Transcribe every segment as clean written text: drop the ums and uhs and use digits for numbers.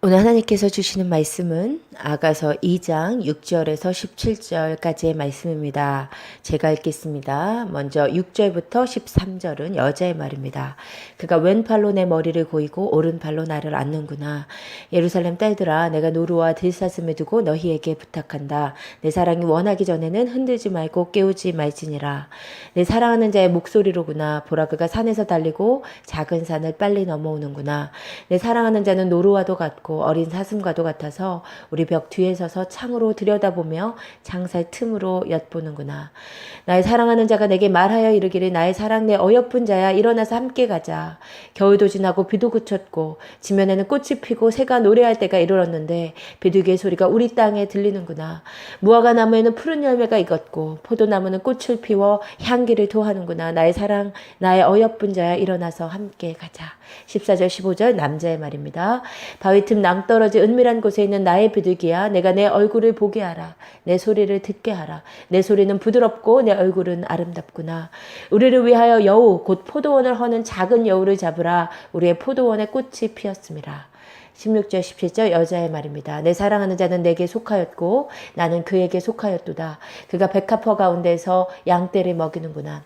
오늘 하나님께서 주시는 말씀은 아가서 2장 6절에서 17절까지의 말씀입니다. 제가 읽겠습니다. 먼저 6절부터 13절은 여자의 말입니다. 그가 왼팔로 내 머리를 고이고 오른팔로 나를 안는구나. 예루살렘 딸들아, 내가 노루와 들사슴을 두고 너희에게 부탁한다. 내 사랑이 원하기 전에는 흔들지 말고 깨우지 말지니라. 내 사랑하는 자의 목소리로구나. 보라, 그가 산에서 달리고 작은 산을 빨리 넘어오는구나. 내 사랑하는 자는 노루와도 같고 어린 사슴과도 같아서 우리 벽 뒤에 서서 창으로 들여다보며 창살 틈으로 엿보는구나. 나의 사랑하는 자가 내게 말하여 이르기를, 나의 사랑 내 어여쁜 자야, 일어나서 함께 가자. 겨울도 지나고 비도 그쳤고 지면에는 꽃이 피고 새가 노래할 때가 이르렀는데 비둘기의 소리가 우리 땅에 들리는구나. 무화과 나무에는 푸른 열매가 익었고 포도나무는 꽃을 피워 향기를 토하는구나. 나의 사랑 나의 어여쁜 자야, 일어나서 함께 가자. 14절 15절 남자의 말입니다. 바위 틈 낭떠러지 은밀한 곳에 있는 나의 비둘기야, 내가 내 얼굴을 보게 하라. 내 소리를 듣게 하라. 내 소리는 부드럽고 내 얼굴은 아름답구나. 우리를 위하여 여우 곧 포도원을 허는 작은 여우를 잡으라. 우리의 포도원에 꽃이 피었음이라. 16절 17절 여자의 말입니다. 내 사랑하는 자는 내게 속하였고 나는 그에게 속하였도다. 그가 백합화 가운데서 양떼를 먹이는구나.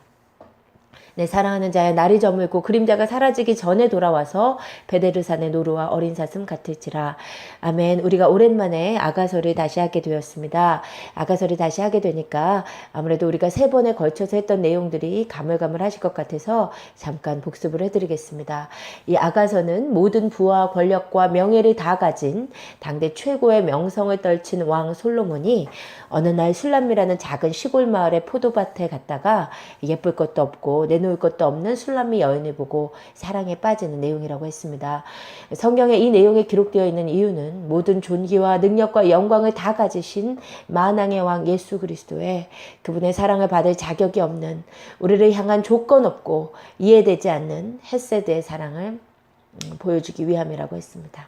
내 사랑하는 자야, 날이 저물고 그림자가 사라지기 전에 돌아와서 베데르산의 노루와 어린 사슴 같을지라. 아멘. 우리가 오랜만에 아가서를 다시 하게 되었습니다. 아가서를 다시 하게 되니까 아무래도 우리가 3번에 걸쳐서 했던 내용들이 가물가물하실 것 같아서 잠깐 복습을 해드리겠습니다. 이 아가서는 모든 부와 권력과 명예를 다 가진 당대 최고의 명성을 떨친 왕 솔로몬이 어느 날 술람미라는 작은 시골 마을의 포도밭에 갔다가 예쁠 것도 없고 내놓을 것도 없는 술람미 여인을 보고 사랑에 빠지는 내용이라고 했습니다. 성경에 이 내용이 기록되어 있는 이유는 모든 존귀와 능력과 영광을 다 가지신 만왕의 왕 예수 그리스도의 그분의 사랑을 받을 자격이 없는, 우리를 향한 조건 없고 이해되지 않는 헷세드의 사랑을 보여주기 위함이라고 했습니다.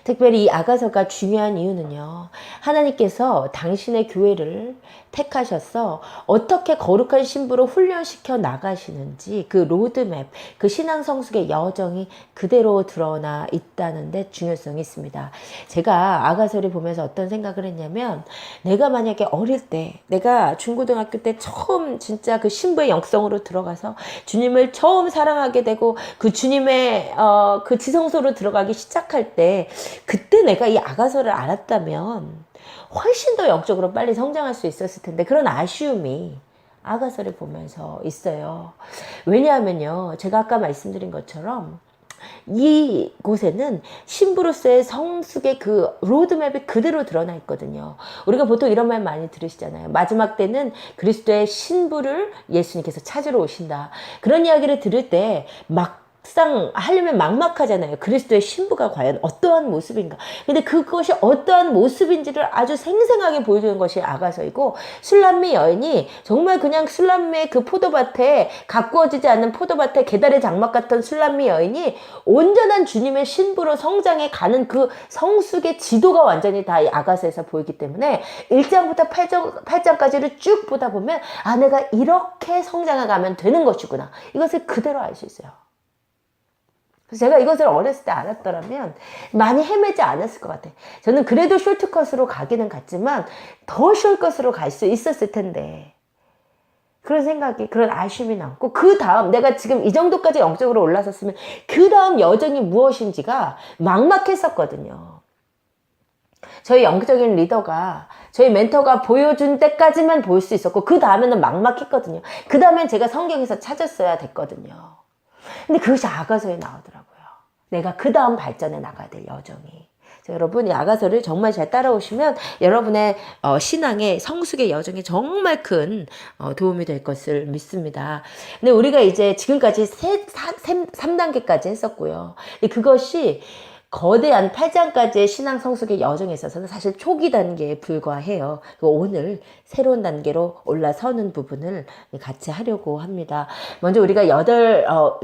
특별히 이 아가서가 중요한 이유는요, 하나님께서 당신의 교회를 택하셔서 어떻게 거룩한 신부로 훈련시켜 나가시는지 그 로드맵, 그 신앙 성숙의 여정이 그대로 드러나 있다는 데 중요성이 있습니다. 제가 아가서를 보면서 어떤 생각을 했냐면, 내가 만약에 어릴 때, 내가 중고등학교 때 처음 진짜 그 신부의 영성으로 들어가서 주님을 처음 사랑하게 되고 그 주님의 그 지성소로 들어가기 시작할 때, 그때 내가 이 아가서를 알았다면 훨씬 더 영적으로 빨리 성장할 수 있었을 텐데, 그런 아쉬움이 아가서를 보면서 있어요. 왜냐하면요, 제가 아까 말씀드린 것처럼 이곳에는 신부로서의 성숙의 그 로드맵이 그대로 드러나 있거든요. 우리가 보통 이런 말 많이 들으시잖아요. 마지막 때는 그리스도의 신부를 예수님께서 찾으러 오신다. 그런 이야기를 들을 때 막상 하려면 막막하잖아요. 그리스도의 신부가 과연 어떠한 모습인가. 근데 그것이 어떠한 모습인지를 아주 생생하게 보여주는 것이 아가서이고, 술람미 여인이 정말 그냥 술람미의 그 포도밭에, 가꾸어지지 않는 포도밭에 계달의 장막 같은 술람미 여인이 온전한 주님의 신부로 성장해 가는 그 성숙의 지도가 완전히 다 이 아가서에서 보이기 때문에 1장부터 8장까지를 쭉 보다 보면, 아, 내가 이렇게 성장해 가면 되는 것이구나, 이것을 그대로 알 수 있어요. 그래서 제가 이것을 어렸을 때 알았더라면 많이 헤매지 않았을 것 같아요. 저는 그래도 쇼트컷으로 가기는 갔지만 더 숏컷으로 갈 수 있었을 텐데, 그런 생각이, 그런 아쉬움이 남고, 그 다음 내가 지금 이 정도까지 영적으로 올라섰으면 그 다음 여정이 무엇인지가 막막했었거든요. 저희 영적인 리더가, 저희 멘토가 보여준 때까지만 볼 수 있었고, 그 다음에는 막막했거든요. 그 다음엔 제가 성경에서 찾았어야 됐거든요. 근데 그것이 아가서에 나오더라고요. 내가 그 다음 발전에 나가야 될 여정이. 여러분, 이 아가서를 정말 잘 따라오시면 여러분의 신앙의 성숙의 여정에 정말 큰 도움이 될 것을 믿습니다. 근데 우리가 이제 지금까지 3단계까지 했었고요. 그것이 거대한 8장까지의 신앙 성숙의 여정에 있어서는 사실 초기 단계에 불과해요. 오늘 새로운 단계로 올라서는 부분을 같이 하려고 합니다. 먼저 우리가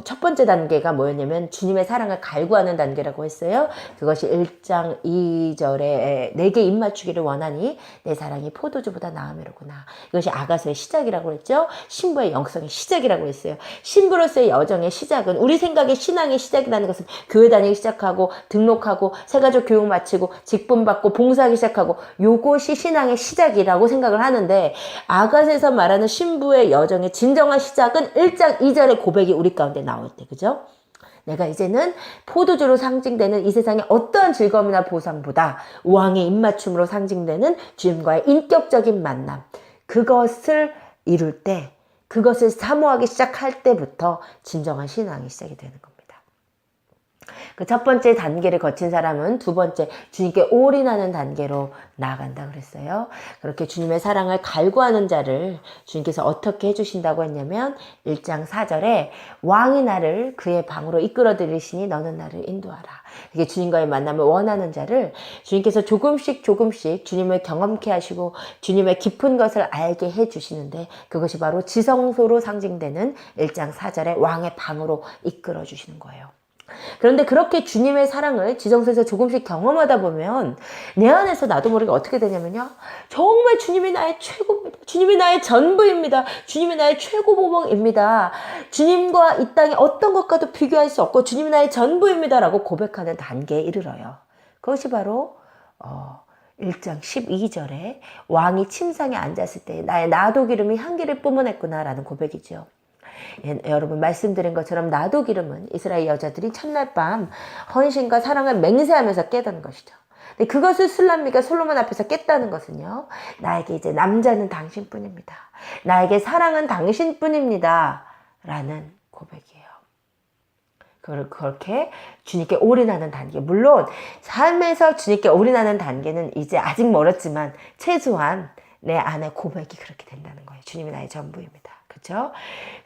첫 번째 단계가 뭐였냐면 주님의 사랑을 갈구하는 단계라고 했어요. 그것이 1장 2절에 내게 입맞추기를 원하니 내 사랑이 포도주보다 나음이로구나. 이것이 아가서의 시작이라고 했죠. 신부의 영성의 시작이라고 했어요. 신부로서의 여정의 시작은, 우리 생각의 신앙의 시작이라는 것은 교회 다니기 시작하고 등록하고 새가족 교육 마치고 직분 받고 봉사하기 시작하고 요것이 신앙의 시작이라고 생각을 하는데 아갓에서 말하는 신부의 여정의 진정한 시작은 1장 2절의 고백이 우리 가운데 나올 때, 그죠? 내가 이제는 포도주로 상징되는 이 세상의 어떠한 즐거움이나 보상보다 왕의 입맞춤으로 상징되는 주님과의 인격적인 만남, 그것을 이룰 때, 그것을 사모하기 시작할 때부터 진정한 신앙이 시작이 되는 겁니다. 그 첫 번째 단계를 거친 사람은 두 번째 주님께 올인하는 단계로 나아간다 그랬어요. 그렇게 주님의 사랑을 갈구하는 자를 주님께서 어떻게 해주신다고 했냐면 1장 4절에 왕이 나를 그의 방으로 이끌어 들이시니 너는 나를 인도하라. 이게 주님과의 만남을 원하는 자를 주님께서 조금씩 주님을 경험케 하시고 주님의 깊은 것을 알게 해주시는데 그것이 바로 지성소로 상징되는 1장 4절에 왕의 방으로 이끌어 주시는 거예요. 그런데 그렇게 주님의 사랑을 지성소에서 조금씩 경험하다 보면 내 안에서 나도 모르게 어떻게 되냐면요. 정말 주님이 나의 최고입니다. 주님이 나의 전부입니다. 주님이 나의 최고 보복입니다. 주님과 이 땅의 어떤 것과도 비교할 수 없고 주님이 나의 전부입니다. 라고 고백하는 단계에 이르러요. 그것이 바로 1장 12절에 왕이 침상에 앉았을 때 나의 나도 기름이 향기를 뿜어냈구나 라는 고백이죠. 여러분 말씀드린 것처럼 나도 기름은 이스라엘 여자들이 첫날 밤 헌신과 사랑을 맹세하면서 깨닫는 것이죠. 근데 그것을 술람미가 솔로몬 앞에서 깼다는 것은요. 나에게 이제 남자는 당신뿐입니다. 나에게 사랑은 당신뿐입니다. 라는 고백이에요. 그렇게 주님께 올인하는 단계. 물론 삶에서 주님께 올인하는 단계는 이제 아직 멀었지만 최소한 내 안에 고백이 그렇게 된다는 거예요. 주님이 나의 전부입니다. 그렇죠?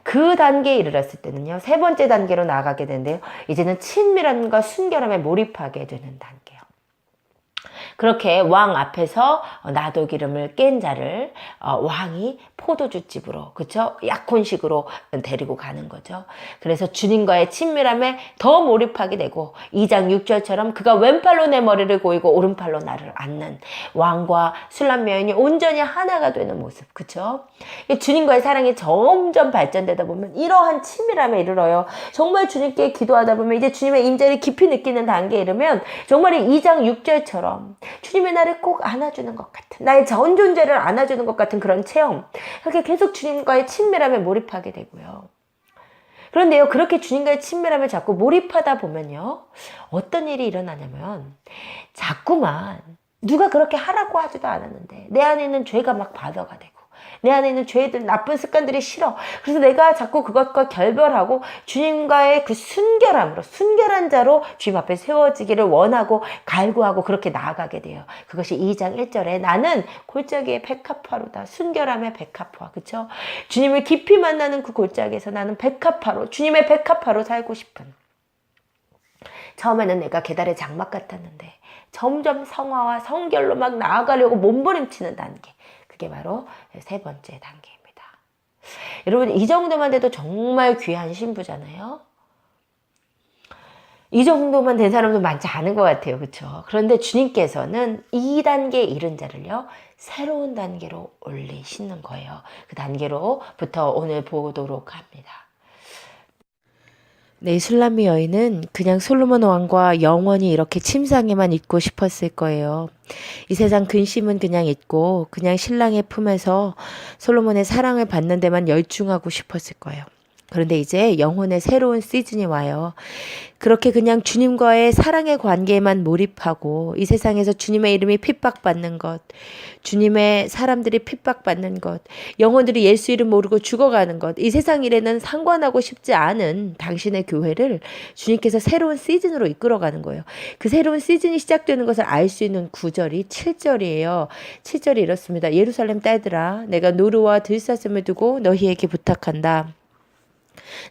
그 단계에 이르렀을 때는요. 세 번째 단계로 나아가게 되는데요. 이제는 친밀함과 순결함에 몰입하게 되는 단계요. 그렇게 왕 앞에서 나도 기름을 깬 자를 왕이 포도주집으로, 그쵸? 약혼식으로 데리고 가는 거죠. 그래서 주님과의 친밀함에 더 몰입하게 되고 2장 6절처럼 그가 왼팔로 내 머리를 고이고 오른팔로 나를 안는 왕과 술람 여인이 온전히 하나가 되는 모습, 그쵸? 주님과의 사랑이 점점 발전되다 보면 이러한 친밀함에 이르러요. 정말 주님께 기도하다 보면 이제 주님의 임재를 깊이 느끼는 단계에 이르면 정말 이 2장 6절처럼 주님이 나를 꼭 안아주는 것 같은, 나의 전 존재를 안아주는 것 같은 그런 체험, 그렇게 계속 주님과의 친밀함에 몰입하게 되고요. 그런데요, 그렇게 주님과의 친밀함에 자꾸 몰입하다 보면요, 어떤 일이 일어나냐면 자꾸만 누가 그렇게 하라고 하지도 않았는데 내 안에 있는 죄가 막 바다가 되고 내 안에 있는 죄들, 나쁜 습관들이 싫어. 그래서 내가 자꾸 그것과 결별하고 주님과의 그 순결함으로, 순결한 자로 주님 앞에 세워지기를 원하고 갈구하고 그렇게 나아가게 돼요. 그것이 2장 1절에 나는 골짜기의 백합화로다. 순결함의 백합화. 그쵸? 주님을 깊이 만나는 그 골짜기에서 나는 백합화로, 주님의 백합화로 살고 싶은. 처음에는 내가 계달의 장막 같았는데 점점 성화와 성결로 막 나아가려고 몸부림치는 단계. 그게 바로 세 번째 단계입니다. 여러분 이 정도만 돼도 정말 귀한 신부잖아요. 이 정도만 된 사람도 많지 않은 것 같아요. 그렇죠? 그런데 주님께서는 이 단계에 이른 자를요. 새로운 단계로 올리시는 거예요. 그 단계로부터 오늘 보도록 합니다. 네, 술람미 여인은 그냥 솔로몬 왕과 영원히 이렇게 침상에만 있고 싶었을 거예요. 이 세상 근심은 그냥 잊고 그냥 신랑의 품에서 솔로몬의 사랑을 받는 데만 열중하고 싶었을 거예요. 그런데 이제 영혼의 새로운 시즌이 와요. 그렇게 그냥 주님과의 사랑의 관계에만 몰입하고 이 세상에서 주님의 이름이 핍박받는 것, 주님의 사람들이 핍박받는 것, 영혼들이 예수 이름 모르고 죽어가는 것, 이 세상 일에는 상관하고 싶지 않은 당신의 교회를 주님께서 새로운 시즌으로 이끌어가는 거예요. 그 새로운 시즌이 시작되는 것을 알 수 있는 구절이 7절이에요. 7절이 이렇습니다. 예루살렘 딸들아, 내가 노루와 들사슴을 두고 너희에게 부탁한다.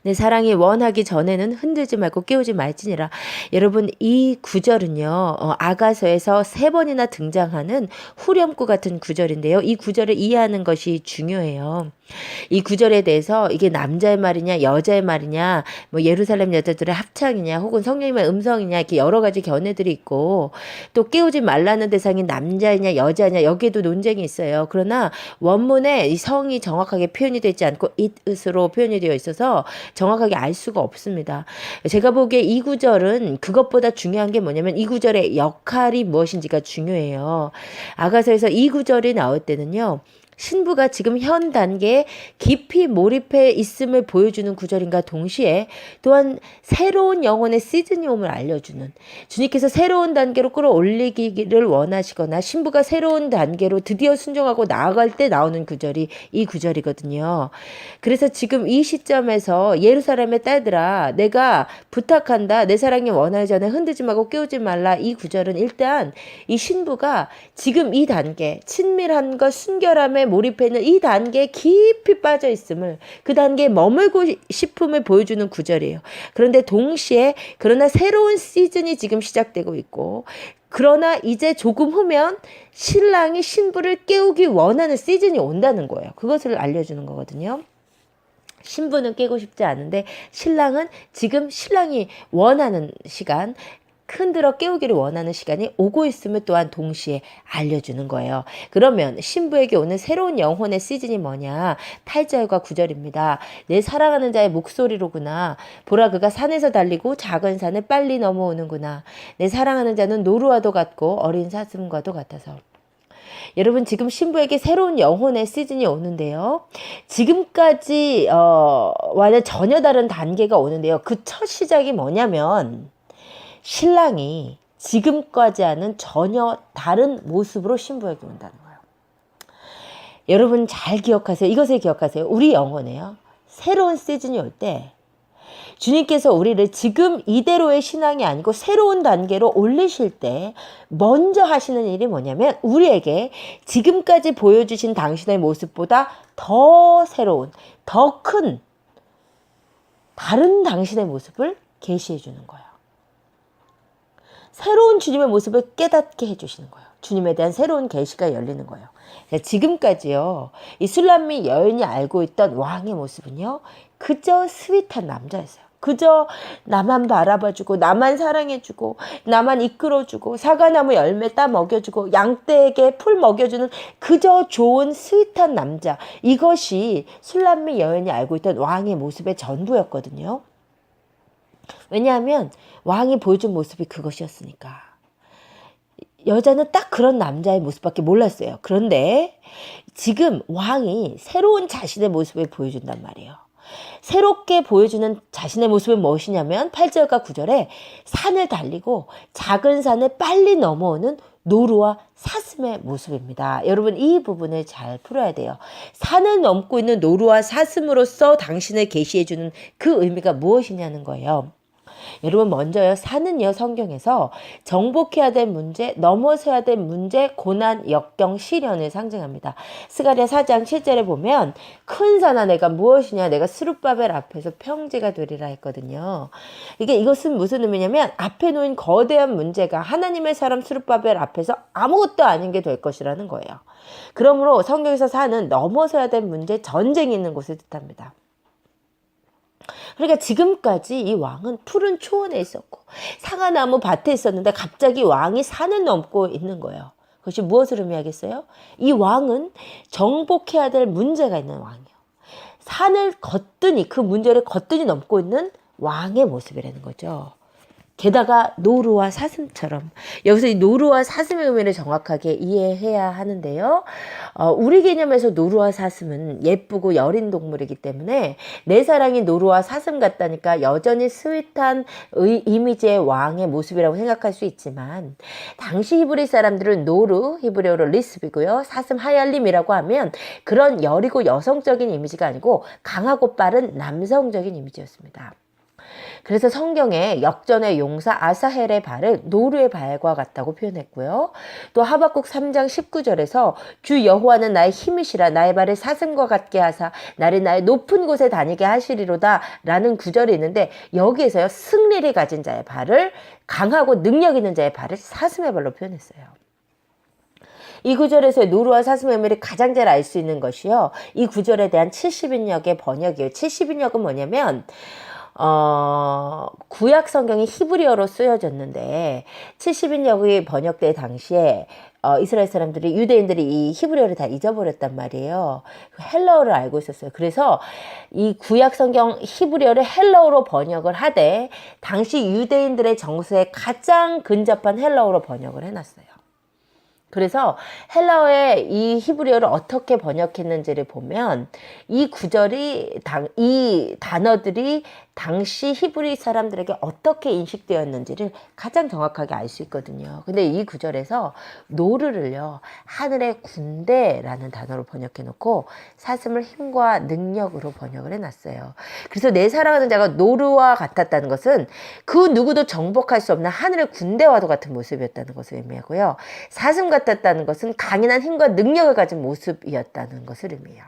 내 사랑이 원하기 전에는 흔들지 말고 깨우지 말지니라. 여러분 이 구절은요. 아가서에서 3번이나 등장하는 후렴구 같은 구절인데요. 이 구절을 이해하는 것이 중요해요. 이 구절에 대해서 이게 남자의 말이냐 여자의 말이냐 뭐 예루살렘 여자들의 합창이냐 혹은 성령님의 음성이냐 이렇게 여러 가지 견해들이 있고 또 깨우지 말라는 대상이 남자이냐 여자냐 여기에도 논쟁이 있어요. 그러나 원문에 이 성이 정확하게 표현이 되지 않고 it으로 표현이 되어 있어서 있어서 정확하게 알 수가 없습니다. 제가 보기에 이 구절은 그것보다 중요한 게 뭐냐면 이 구절의 역할이 무엇인지가 중요해요. 아가서에서 이 구절이 나올 때는요. 신부가 지금 현 단계에 깊이 몰입해 있음을 보여주는 구절인가 동시에 또한 새로운 영혼의 시즌이 옴을 알려주는, 주님께서 새로운 단계로 끌어올리기를 원하시거나 신부가 새로운 단계로 드디어 순종하고 나아갈 때 나오는 구절이 이 구절이거든요. 그래서 지금 이 시점에서 예루살렘의 딸들아 내가 부탁한다, 내 사랑이 원하기 전에 흔들지 말고 깨우지 말라, 이 구절은 일단 이 신부가 지금 이 단계 친밀함과 순결함에 몰입해 있는 이 단계에 깊이 빠져 있음을, 그 단계에 머물고 싶음을 보여주는 구절이에요. 그런데 동시에 그러나 새로운 시즌이 지금 시작되고 있고, 그러나 이제 조금 후면 신랑이 신부를 깨우기 원하는 시즌이 온다는 거예요. 그것을 알려주는 거거든요. 신부는 깨고 싶지 않은데 신랑은 지금 신랑이 원하는 시간, 흔들어 깨우기를 원하는 시간이 오고 있음을 또한 동시에 알려주는 거예요. 그러면 신부에게 오는 새로운 영혼의 시즌이 뭐냐? 8절과 9절입니다. 내 사랑하는 자의 목소리로구나. 보라 그가 산에서 달리고 작은 산을 빨리 넘어오는구나. 내 사랑하는 자는 노루와도 같고 어린 사슴과도 같아서. 여러분 지금 신부에게 새로운 영혼의 시즌이 오는데요. 지금까지 와는 전혀 다른 단계가 오는데요. 그 첫 시작이 뭐냐면 신랑이 지금까지와는 전혀 다른 모습으로 신부에게 온다는 거예요. 여러분 잘 기억하세요. 이것을 기억하세요. 우리 영혼에요. 새로운 시즌이 올 때 주님께서 우리를 지금 이대로의 신앙이 아니고 새로운 단계로 올리실 때 먼저 하시는 일이 뭐냐면 우리에게 지금까지 보여주신 당신의 모습보다 더 새로운, 더 큰 다른 당신의 모습을 계시해 주는 거예요. 새로운 주님의 모습을 깨닫게 해주시는 거예요. 주님에 대한 새로운 계시가 열리는 거예요. 지금까지요, 이 술람미 여인이 알고 있던 왕의 모습은요, 그저 스윗한 남자였어요. 그저 나만 바라봐주고 나만 사랑해주고 나만 이끌어주고 사과나무 열매 따 먹여주고 양떼에게 풀 먹여주는 그저 좋은 스윗한 남자, 이것이 술람미 여인이 알고 있던 왕의 모습의 전부였거든요. 왜냐하면 왕이 보여준 모습이 그것이었으니까. 여자는 딱 그런 남자의 모습밖에 몰랐어요. 그런데 지금 왕이 새로운 자신의 모습을 보여준단 말이에요. 새롭게 보여주는 자신의 모습은 무엇이냐면 8절과 9절에 산을 달리고 작은 산을 빨리 넘어오는 노루와 사슴의 모습입니다. 여러분 이 부분을 잘 풀어야 돼요. 산을 넘고 있는 노루와 사슴으로서 당신을 계시해주는 그 의미가 무엇이냐는 거예요. 여러분 먼저요, 산은요 성경에서 정복해야 될 문제, 넘어서야 될 문제, 고난, 역경, 시련을 상징합니다. 스가랴 4장 7절에 보면 큰 산아 내가 무엇이냐, 내가 스룹바벨 앞에서 평지가 되리라 했거든요. 이것은 무슨 의미냐면 앞에 놓인 거대한 문제가 하나님의 사람 스룹바벨 앞에서 아무것도 아닌 게 될 것이라는 거예요. 그러므로 성경에서 산은 넘어서야 될 문제, 전쟁이 있는 곳을 뜻합니다. 그러니까 지금까지 이 왕은 푸른 초원에 있었고 사과나무 밭에 있었는데 갑자기 왕이 산을 넘고 있는 거예요. 그것이 무엇을 의미하겠어요? 이 왕은 정복해야 될 문제가 있는 왕이에요. 산을 거뜬히, 그 문제를 거뜬히 넘고 있는 왕의 모습이라는 거죠. 게다가 노루와 사슴처럼, 여기서 이 노루와 사슴의 의미를 정확하게 이해해야 하는데요. 우리 개념에서 노루와 사슴은 예쁘고 여린 동물이기 때문에 내 사랑이 노루와 사슴 같다니까 여전히 스윗한 이미지의 왕의 모습이라고 생각할 수 있지만, 당시 히브리 사람들은 노루, 히브리어로 리스비고요, 사슴 하얄림이라고 하면 그런 여리고 여성적인 이미지가 아니고 강하고 빠른 남성적인 이미지였습니다. 그래서 성경에 역전의 용사 아사헬의 발을 노루의 발과 같다고 표현했고요. 또 하박국 3장 19절에서 주 여호와는 나의 힘이시라, 나의 발을 사슴과 같게 하사 나를 나의 높은 곳에 다니게 하시리로다 라는 구절이 있는데, 여기에서요 승리를 가진 자의 발을, 강하고 능력 있는 자의 발을 사슴의 발로 표현했어요. 이 구절에서의 노루와 사슴의 의미를 가장 잘 알 수 있는 것이요, 이 구절에 대한 70인역의 번역이에요. 70인역은 뭐냐면 구약 성경이 히브리어로 쓰여졌는데 70인역이 번역될 당시에 이스라엘 사람들이 유대인들이 이 히브리어를 다 잊어버렸단 말이에요. 헬라어를 알고 있었어요. 그래서 이 구약 성경 히브리어를 헬라어로 번역을 하되 당시 유대인들의 정서에 가장 근접한 헬라어로 번역을 해놨어요. 그래서 헬라어의 이 히브리어를 어떻게 번역했는지를 보면 이 구절이 이 단어들이 당시 히브리 사람들에게 어떻게 인식되었는지를 가장 정확하게 알 수 있거든요. 근데 이 구절에서 노르를요, 하늘의 군대라는 단어로 번역해 놓고 사슴을 힘과 능력으로 번역을 해 놨어요. 그래서 내 사랑하는 자가 노르와 같았다는 것은 그 누구도 정복할 수 없는 하늘의 군대와도 같은 모습이었다는 것을 의미하고요. 사슴 같았다는 것은 강인한 힘과 능력을 가진 모습이었다는 것을 의미해요.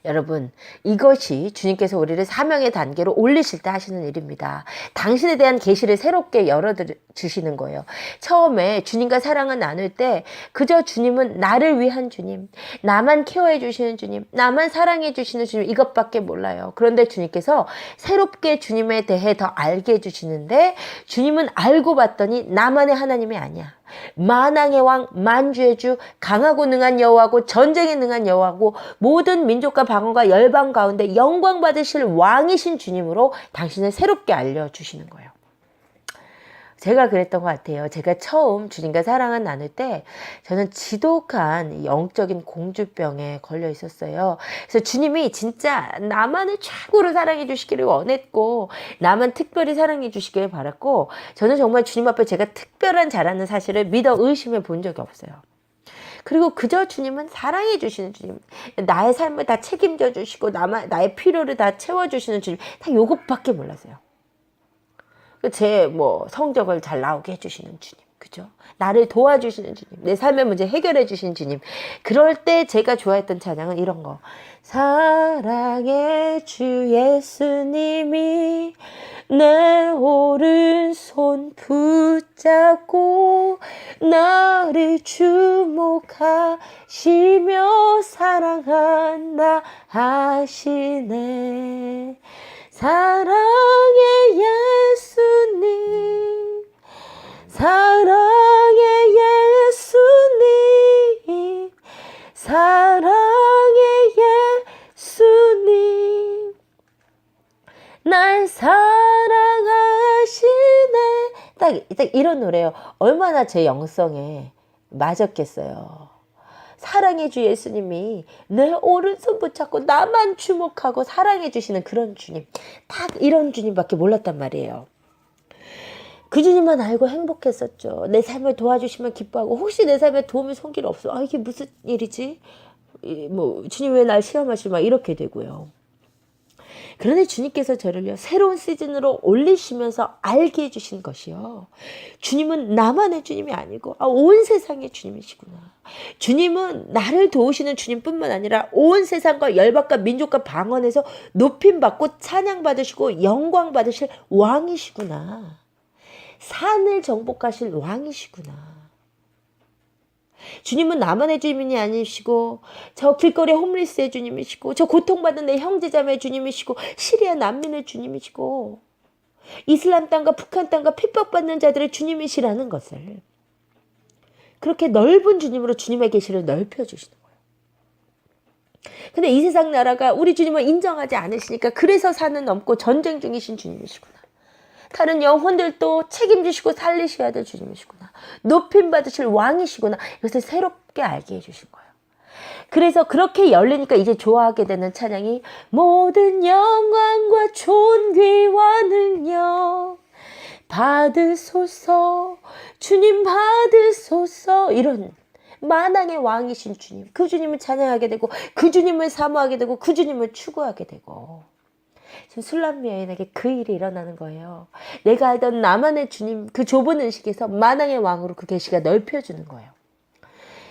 여러분, 이것이 주님께서 우리를 사명의 단계로 올리실 때 하시는 일입니다. 당신에 대한 계시를 새롭게 열어주시는 거예요. 처음에 주님과 사랑을 나눌 때 그저 주님은 나를 위한 주님, 나만 케어해 주시는 주님, 나만 사랑해 주시는 주님, 이것밖에 몰라요. 그런데 주님께서 새롭게 주님에 대해 더 알게 해주시는데, 주님은 알고 봤더니 나만의 하나님이 아니야. 만왕의 왕, 만주의 주, 강하고 능한 여호와고 전쟁에 능한 여호와고 모든 민족과 방언과 열방 가운데 영광 받으실 왕이신 주님으로 당신을 새롭게 알려주시는 거예요. 제가 그랬던 것 같아요. 제가 처음 주님과 사랑을 나눌 때 저는 지독한 영적인 공주병에 걸려 있었어요. 그래서 주님이 진짜 나만을 최고로 사랑해 주시기를 원했고, 나만 특별히 사랑해 주시기를 바랐고, 저는 정말 주님 앞에 제가 특별한 자라는 사실을 믿어 의심해 본 적이 없어요. 그리고 그저 주님은 사랑해 주시는 주님, 나의 삶을 다 책임져 주시고 나의 필요를 다 채워주시는 주님, 다 요것밖에 몰랐어요. 제 성적을 잘 나오게 해주시는 주님, 그죠? 나를 도와주시는 주님, 내 삶의 문제 해결해 주시는 주님. 그럴 때 제가 좋아했던 찬양은 이런 거. 사랑의 주 예수님이 내 오른손 붙잡고 나를 주목하시며 사랑한다 하시네. 사랑의 예수님, 사랑의 예수님, 사랑의 예수님, 날 사랑하시네. 딱 이런 노래요. 얼마나 제 영성에 맞았겠어요. 사랑해 주 예수님이 내 오른손 붙잡고 나만 주목하고 사랑해 주시는 그런 주님, 딱 이런 주님밖에 몰랐단 말이에요. 그 주님만 알고 행복했었죠. 내 삶을 도와주시면 기뻐하고, 혹시 내 삶에 도움이 손길 없어, 이게 무슨 일이지, 주님 왜 날 시험하시지, 막 이렇게 되고요. 그런데 주님께서 저를요, 새로운 시즌으로 올리시면서 알게 해주신 것이요, 주님은 나만의 주님이 아니고 온 세상의 주님이시구나. 주님은 나를 도우시는 주님뿐만 아니라 온 세상과 열방과 민족과 방언에서 높임받고 찬양받으시고 영광받으실 왕이시구나. 산을 정복하실 왕이시구나. 주님은 나만의 주님이 아니시고, 저 길거리 홈리스의 주님이시고, 저 고통받는 내 형제자매의 주님이시고, 시리아 난민의 주님이시고, 이슬람 땅과 북한 땅과 핍박받는 자들의 주님이시라는 것을, 그렇게 넓은 주님으로 주님의 계시를 넓혀주시는 거예요. 근데 이 세상 나라가 우리 주님을 인정하지 않으시니까, 그래서 산은 넘고 전쟁 중이신 주님이시구나. 다른 영혼들도 책임지시고 살리셔야 될 주님이시구나. 높임받으실 왕이시구나. 이것을 새롭게 알게 해주신 거예요. 그래서 그렇게 열리니까 이제 좋아하게 되는 찬양이 모든 영광과 존귀와 능력 받으소서, 주님 받으소서, 이런 만왕의 왕이신 주님, 그 주님을 찬양하게 되고, 그 주님을 사모하게 되고, 그 주님을 추구하게 되고, 지금 술람미 여인에게 그 일이 일어나는 거예요. 내가 알던 나만의 주님, 그 좁은 의식에서 만왕의 왕으로 그 계시가 넓혀주는 거예요.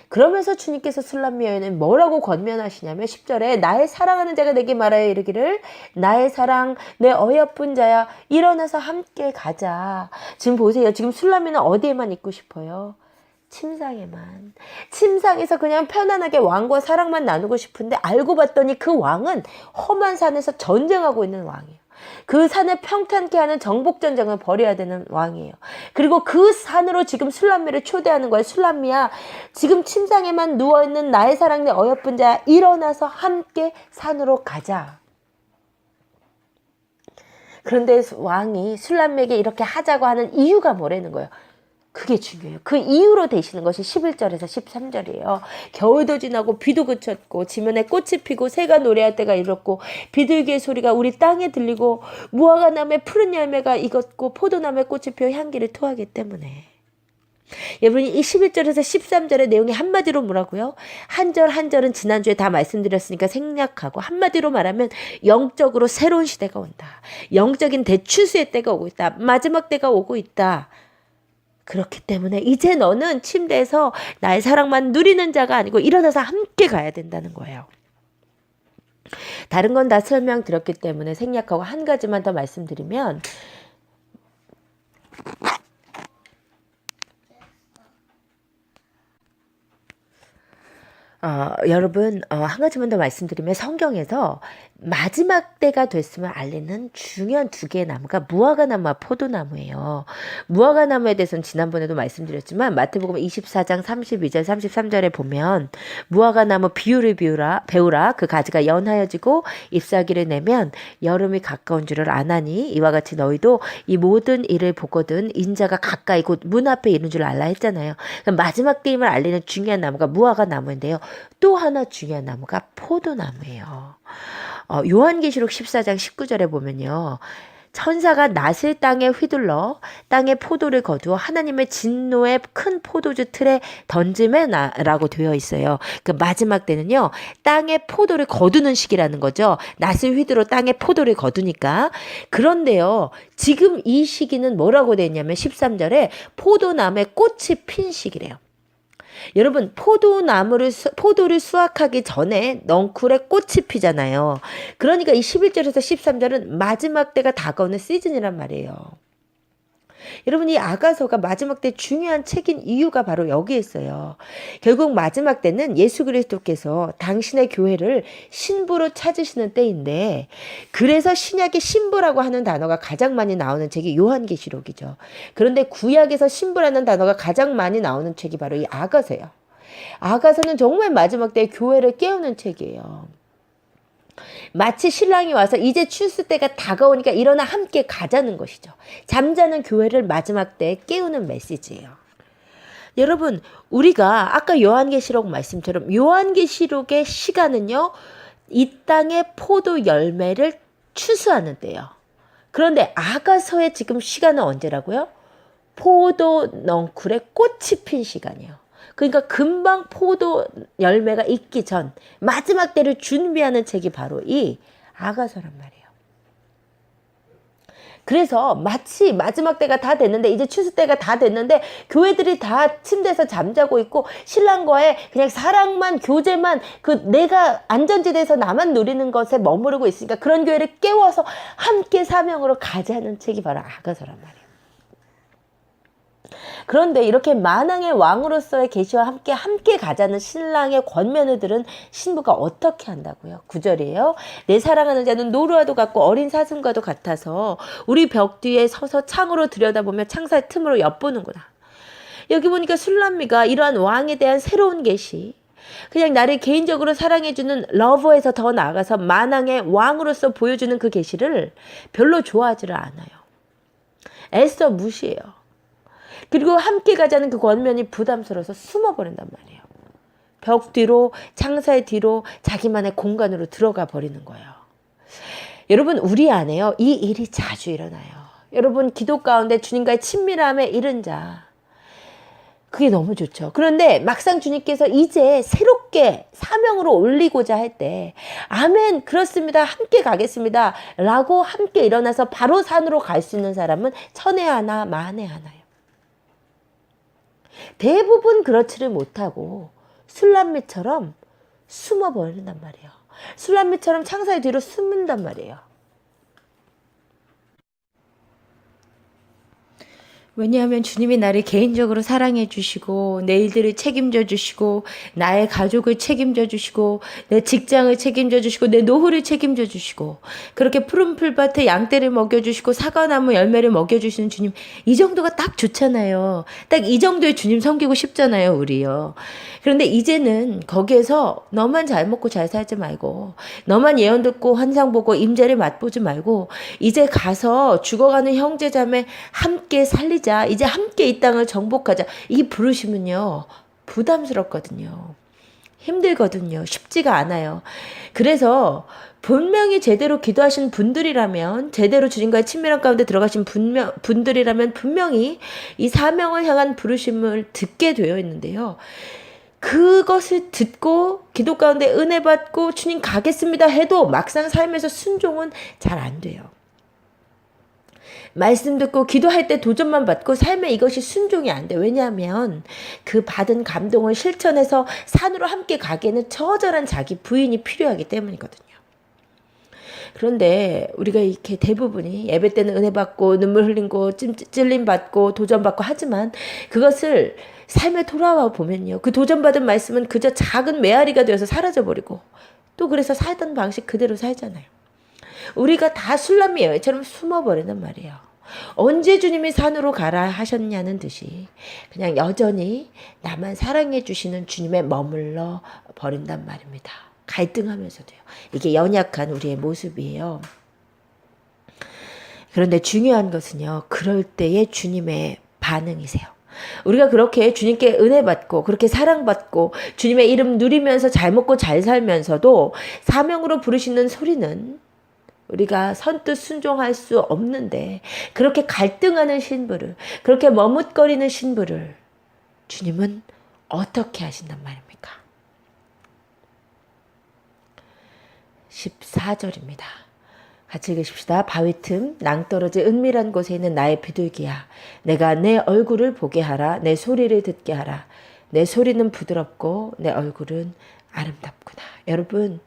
그러면서 주님께서 술람미 여인을 뭐라고 권면하시냐면 10절에 나의 사랑하는 자가 내게 말하여 이르기를 나의 사랑 내 어여쁜 자야 일어나서 함께 가자. 지금 보세요. 지금 술람미는 어디에만 있고 싶어요? 침상에만. 침상에서 그냥 편안하게 왕과 사랑만 나누고 싶은데 알고 봤더니 그 왕은 험한 산에서 전쟁하고 있는 왕이에요. 그 산을 평탄케 하는 정복전쟁을 벌여야 되는 왕이에요. 그리고 그 산으로 지금 술람미를 초대하는 거예요. 술람미야, 지금 침상에만 누워있는 나의 사랑 내 어여쁜 자야, 일어나서 함께 산으로 가자. 그런데 왕이 술람미에게 이렇게 하자고 하는 이유가 뭐라는 거예요. 그게 중요해요. 그 이유로 되시는 것이 11절에서 13절이에요. 겨울도 지나고 비도 그쳤고 지면에 꽃이 피고 새가 노래할 때가 이렇고 비둘기의 소리가 우리 땅에 들리고 무화과 나무에 푸른 열매가 익었고 포도나무에 꽃이 피어 향기를 토하기 때문에. 여러분이 이 11절에서 13절의 내용이 한마디로 뭐라고요? 한 절 한 절은 지난주에 다 말씀드렸으니까 생략하고, 한마디로 말하면 영적으로 새로운 시대가 온다. 영적인 대추수의 때가 오고 있다. 마지막 때가 오고 있다. 그렇기 때문에 이제 너는 침대에서 나의 사랑만 누리는 자가 아니고 일어나서 함께 가야 된다는 거예요. 다른 건 다 설명드렸기 때문에 생략하고 한 가지만 더 말씀드리면, 여러분, 한 가지만 더 말씀드리면, 성경에서 마지막 때가 됐음을 알리는 중요한 두 개의 나무가 무화과 나무와 포도나무예요. 무화과 나무에 대해서는 지난번에도 말씀드렸지만 마태복음 24장 32절 33절에 보면 무화과 나무 비유를 배우라 그 가지가 연하여지고 잎사귀를 내면 여름이 가까운 줄을 아나니 이와 같이 너희도 이 모든 일을 보거든 인자가 가까이 곧 문 앞에 이른 줄 알라 했잖아요. 마지막 때임을 알리는 중요한 나무가 무화과 나무인데요. 또 하나 중요한 나무가 포도나무예요. 요한계시록 14장 19절에 보면요. 천사가 낫을 땅에 휘둘러 땅에 포도를 거두어 하나님의 진노의 큰 포도주 틀에 던짐에라고 되어 있어요. 그 마지막 때는요. 땅에 포도를 거두는 시기라는 거죠. 낫을 휘둘러 땅에 포도를 거두니까. 그런데요. 지금 이 시기는 뭐라고 되어 있냐면 13절에 포도나무에 꽃이 핀 시기래요. 여러분, 포도를 수확하기 전에 넝쿨에 꽃이 피잖아요. 그러니까 이 11절에서 13절은 마지막 때가 다가오는 시즌이란 말이에요. 여러분, 이 아가서가 마지막 때 중요한 책인 이유가 바로 여기에 있어요. 결국 마지막 때는 예수 그리스도께서 당신의 교회를 신부로 찾으시는 때인데, 그래서 신약의 신부라고 하는 단어가 가장 많이 나오는 책이 요한계시록이죠. 그런데 구약에서 신부라는 단어가 가장 많이 나오는 책이 바로 이 아가서예요. 아가서는 정말 마지막 때 교회를 깨우는 책이에요. 마치 신랑이 와서 이제 출수 때가 다가오니까 일어나 함께 가자는 것이죠. 잠자는 교회를 마지막 때에 깨우는 메시지예요. 여러분, 우리가 아까 요한계시록 말씀처럼 요한계시록의 시간은요, 이 땅의 포도 열매를 추수하는 때예요. 그런데 아가서의 지금 시간은 언제라고요? 포도 넝쿨에 꽃이 핀 시간이에요. 그러니까 금방 포도 열매가 익기 전 마지막 때를 준비하는 책이 바로 이 아가서란 말이에요. 그래서 마치 마지막 때가 다 됐는데, 이제 추수 때가 다 됐는데 교회들이 다 침대에서 잠자고 있고 신랑과의 그냥 사랑만 교제만 내가 안전지대에서 나만 누리는 것에 머무르고 있으니까 그런 교회를 깨워서 함께 사명으로 가자는 책이 바로 아가서란 말이에요. 그런데 이렇게 만왕의 왕으로서의 계시와 함께 가자는 신랑의 권면을 들은 신부가 어떻게 한다고요? 9절이에요. 내 사랑하는 자는 노루와도 같고 어린 사슴과도 같아서 우리 벽 뒤에 서서 창으로 들여다보며 창살 틈으로 엿보는구나. 여기 보니까 술람미가 이러한 왕에 대한 새로운 계시, 그냥 나를 개인적으로 사랑해주는 러버에서 더 나아가서 만왕의 왕으로서 보여주는 그 계시를 별로 좋아하지를 않아요. 애써 무시해요. 그리고 함께 가자는 그 권면이 부담스러워서 숨어버린단 말이에요. 벽 뒤로, 창살 뒤로 자기만의 공간으로 들어가 버리는 거예요. 여러분, 우리 안에요, 이 일이 자주 일어나요. 여러분, 기도 가운데 주님과의 친밀함에 이른 자, 그게 너무 좋죠. 그런데 막상 주님께서 이제 새롭게 사명으로 올리고자 할 때, 아멘, 그렇습니다, 함께 가겠습니다 라고 함께 일어나서 바로 산으로 갈 수 있는 사람은 천에 하나 만에 하나요. 대부분 그렇지를 못하고 술람미처럼 숨어버린단 말이에요. 술람미처럼 창살 뒤로 숨는단 말이에요. 왜냐하면 주님이 나를 개인적으로 사랑해 주시고 내 일들을 책임져 주시고 나의 가족을 책임져 주시고 내 직장을 책임져 주시고 내 노후를 책임져 주시고 그렇게 푸른 풀밭에 양떼를 먹여 주시고 사과나무 열매를 먹여 주시는 주님, 이 정도가 딱 좋잖아요. 딱 이 정도의 주님 섬기고 싶잖아요, 우리요. 그런데 이제는 거기에서 너만 잘 먹고 잘 살지 말고 너만 예언 듣고 환상 보고 임재를 맛보지 말고 이제 가서 죽어가는 형제자매 함께 살리자. 이제 함께 이 땅을 정복하자. 이 부르심은요, 부담스럽거든요. 힘들거든요. 쉽지가 않아요. 그래서 분명히 제대로 기도하신 분들이라면, 제대로 주님과의 친밀한 가운데 들어가신 분들이라면 분명히 이 사명을 향한 부르심을 듣게 되어 있는데요. 그것을 듣고 기도 가운데 은혜 받고 주님 가겠습니다 해도 막상 삶에서 순종은 잘 안 돼요. 말씀 듣고 기도할 때 도전만 받고 삶에 이것이 순종이 안 돼. 왜냐하면 그 받은 감동을 실천해서 산으로 함께 가기에는 처절한 자기 부인이 필요하기 때문이거든요. 그런데 우리가 이렇게 대부분이 예배 때는 은혜 받고 눈물 흘리고 찔림 받고 도전 받고 하지만 그것을 삶에 돌아와 보면요, 그 도전받은 말씀은 그저 작은 메아리가 되어서 사라져버리고 또 그래서 살던 방식 그대로 살잖아요. 우리가 다 술람미 여인처럼 숨어버리는 말이에요. 언제 주님이 산으로 가라 하셨냐는 듯이 그냥 여전히 나만 사랑해 주시는 주님에 머물러 버린단 말입니다. 갈등하면서도요. 이게 연약한 우리의 모습이에요. 그런데 중요한 것은요, 그럴 때의 주님의 반응이세요. 우리가 그렇게 주님께 은혜 받고 그렇게 사랑받고 주님의 이름 누리면서 잘 먹고 잘 살면서도 사명으로 부르시는 소리는 우리가 선뜻 순종할 수 없는데, 그렇게 갈등하는 신부를, 그렇게 머뭇거리는 신부를 주님은 어떻게 하신단 말입니까? 14절입니다. 같이 읽으십시다. 바위 틈 낭떠러지 은밀한 곳에 있는 나의 비둘기야, 내가 내 얼굴을 보게 하라. 내 소리를 듣게 하라. 내 소리는 부드럽고 내 얼굴은 아름답구나. 여러분,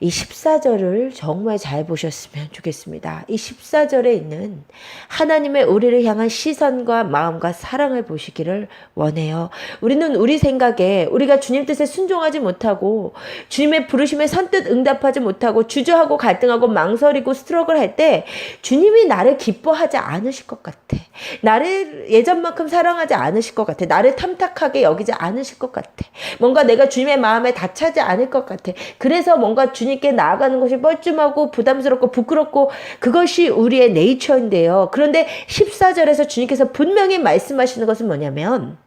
이 14절을 정말 잘 보셨으면 좋겠습니다. 이 14절에 있는 하나님의 우리를 향한 시선과 마음과 사랑을 보시기를 원해요. 우리는 우리 생각에 우리가 주님 뜻에 순종하지 못하고 주님의 부르심에 선뜻 응답하지 못하고 주저하고 갈등하고 망설이고 스트러글 할 때 주님이 나를 기뻐하지 않으실 것 같아. 나를 예전만큼 사랑하지 않으실 것 같아. 나를 탐탁하게 여기지 않으실 것 같아. 뭔가 내가 주님의 마음에 닿지 않을 것 같아. 그래서 뭔가 주님께 나아가는 것이 뻘쭘하고 부담스럽고 부끄럽고 그것이 우리의 네이처인데요. 그런데 14절에서 주님께서 분명히 말씀하시는 것은 뭐냐면,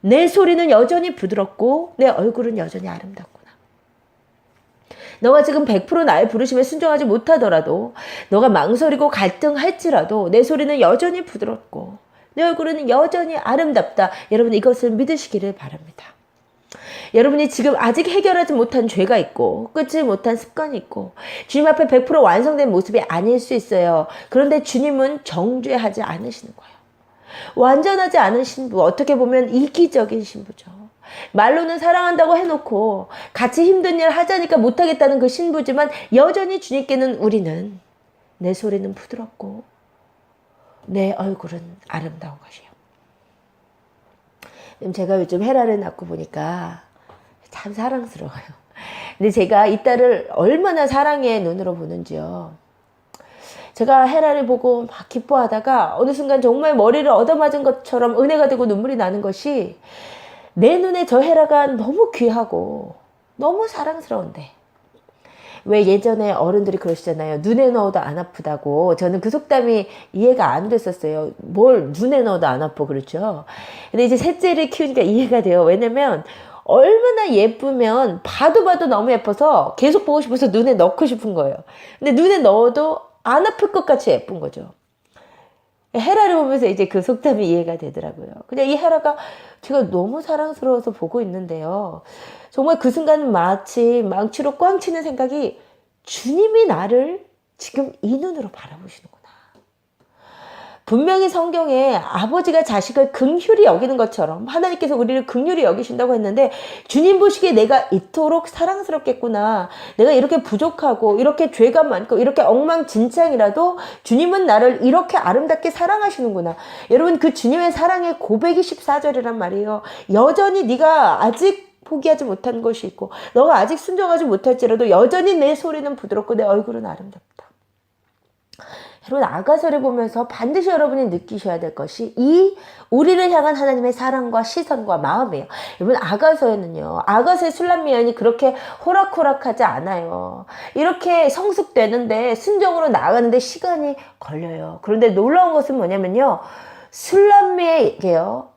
내 소리는 여전히 부드럽고 내 얼굴은 여전히 아름답구나. 너가 지금 100% 나의 부르심에 순종하지 못하더라도, 너가 망설이고 갈등할지라도 내 소리는 여전히 부드럽고 내 얼굴은 여전히 아름답다. 여러분, 이것을 믿으시기를 바랍니다. 여러분이 지금 아직 해결하지 못한 죄가 있고 끊지 못한 습관이 있고 주님 앞에 100% 완성된 모습이 아닐 수 있어요. 그런데 주님은 정죄하지 않으시는 거예요. 완전하지 않은 신부, 어떻게 보면 이기적인 신부죠. 말로는 사랑한다고 해놓고 같이 힘든 일 하자니까 못하겠다는 그 신부지만 여전히 주님께는 우리는 내 소리는 부드럽고 내 얼굴은 아름다운 것이에요. 제가 요즘 헤라를 낳고 보니까 참 사랑스러워요. 근데 제가 이 딸을 얼마나 사랑의 눈으로 보는지요. 제가 헤라를 보고 막 기뻐하다가 어느 순간 정말 머리를 얻어맞은 것처럼 은혜가 되고 눈물이 나는 것이, 내 눈에 저 헤라가 너무 귀하고 너무 사랑스러운데, 왜 예전에 어른들이 그러시잖아요. 눈에 넣어도 안 아프다고. 저는 그 속담이 이해가 안 됐었어요. 뭘 눈에 넣어도 안 아파, 그렇죠? 근데 이제 셋째를 키우니까 이해가 돼요. 왜냐면 얼마나 예쁘면 봐도 너무 예뻐서 계속 보고 싶어서 눈에 넣고 싶은 거예요. 근데 눈에 넣어도 안 아플 것 같이 예쁜 거죠. 헤라를 보면서 이제 그 속담이 이해가 되더라고요. 그냥 이 헤라가 제가 너무 사랑스러워서 보고 있는데요. 정말 그 순간 마치 망치로 꽝 치는 생각이, 주님이 나를 지금 이 눈으로 바라보시는구나. 분명히 성경에 아버지가 자식을 긍휼히 여기는 것처럼 하나님께서 우리를 긍휼히 여기신다고 했는데, 주님 보시기에 내가 이토록 사랑스럽겠구나, 내가 이렇게 부족하고 이렇게 죄가 많고 이렇게 엉망진창이라도 주님은 나를 이렇게 아름답게 사랑하시는구나. 여러분, 그 주님의 사랑의 고백이 14절이란 말이에요. 여전히 네가 아직 포기하지 못한 것이 있고 너가 아직 순종하지 못할지라도 여전히 내 소리는 부드럽고 내 얼굴은 아름답다. 여러분, 아가서를 보면서 반드시 여러분이 느끼셔야 될 것이 이 우리를 향한 하나님의 사랑과 시선과 마음이에요. 여러분, 아가서에는요, 아가서의 술람미언이 그렇게 호락호락하지 않아요. 이렇게 성숙되는데, 순종으로 나아가는데 시간이 걸려요. 그런데 놀라운 것은 뭐냐면요, 술람미에게요,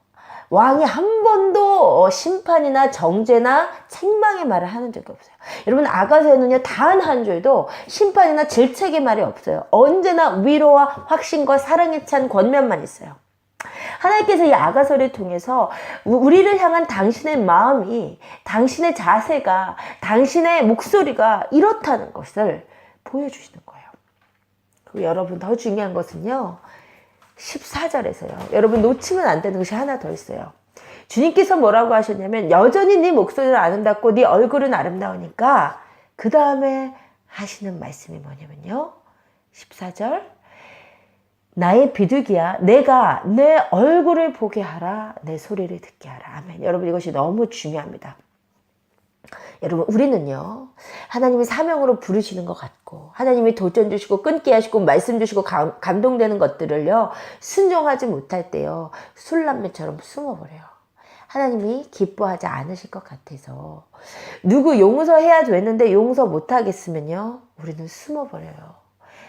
왕이 한 번도 심판이나 정죄나 책망의 말을 하는 적이 없어요. 여러분, 아가서에는요, 단 한 줄도 심판이나 질책의 말이 없어요. 언제나 위로와 확신과 사랑에 찬 권면만 있어요. 하나님께서 이 아가서를 통해서 우리를 향한 당신의 마음이, 당신의 자세가, 당신의 목소리가 이렇다는 것을 보여주시는 거예요. 그리고 여러분, 더 중요한 것은요, 14절에서요. 여러분, 놓치면 안 되는 것이 하나 더 있어요. 주님께서 뭐라고 하셨냐면, 여전히 네 목소리는 아름답고 네 얼굴은 아름다우니까, 그 다음에 하시는 말씀이 뭐냐면요, 14절, 나의 비둘기야, 내가 내 얼굴을 보게 하라, 내 소리를 듣게 하라. 아멘. 여러분, 이것이 너무 중요합니다. 여러분, 우리는요, 하나님이 사명으로 부르시는 것 같고, 하나님이 도전 주시고 끊게 하시고 말씀 주시고 감동되는 것들을요, 순종하지 못할 때요, 술람매처럼 숨어버려요. 하나님이 기뻐하지 않으실 것 같아서, 누구 용서해야 되는데 용서 못하겠으면요, 우리는 숨어버려요.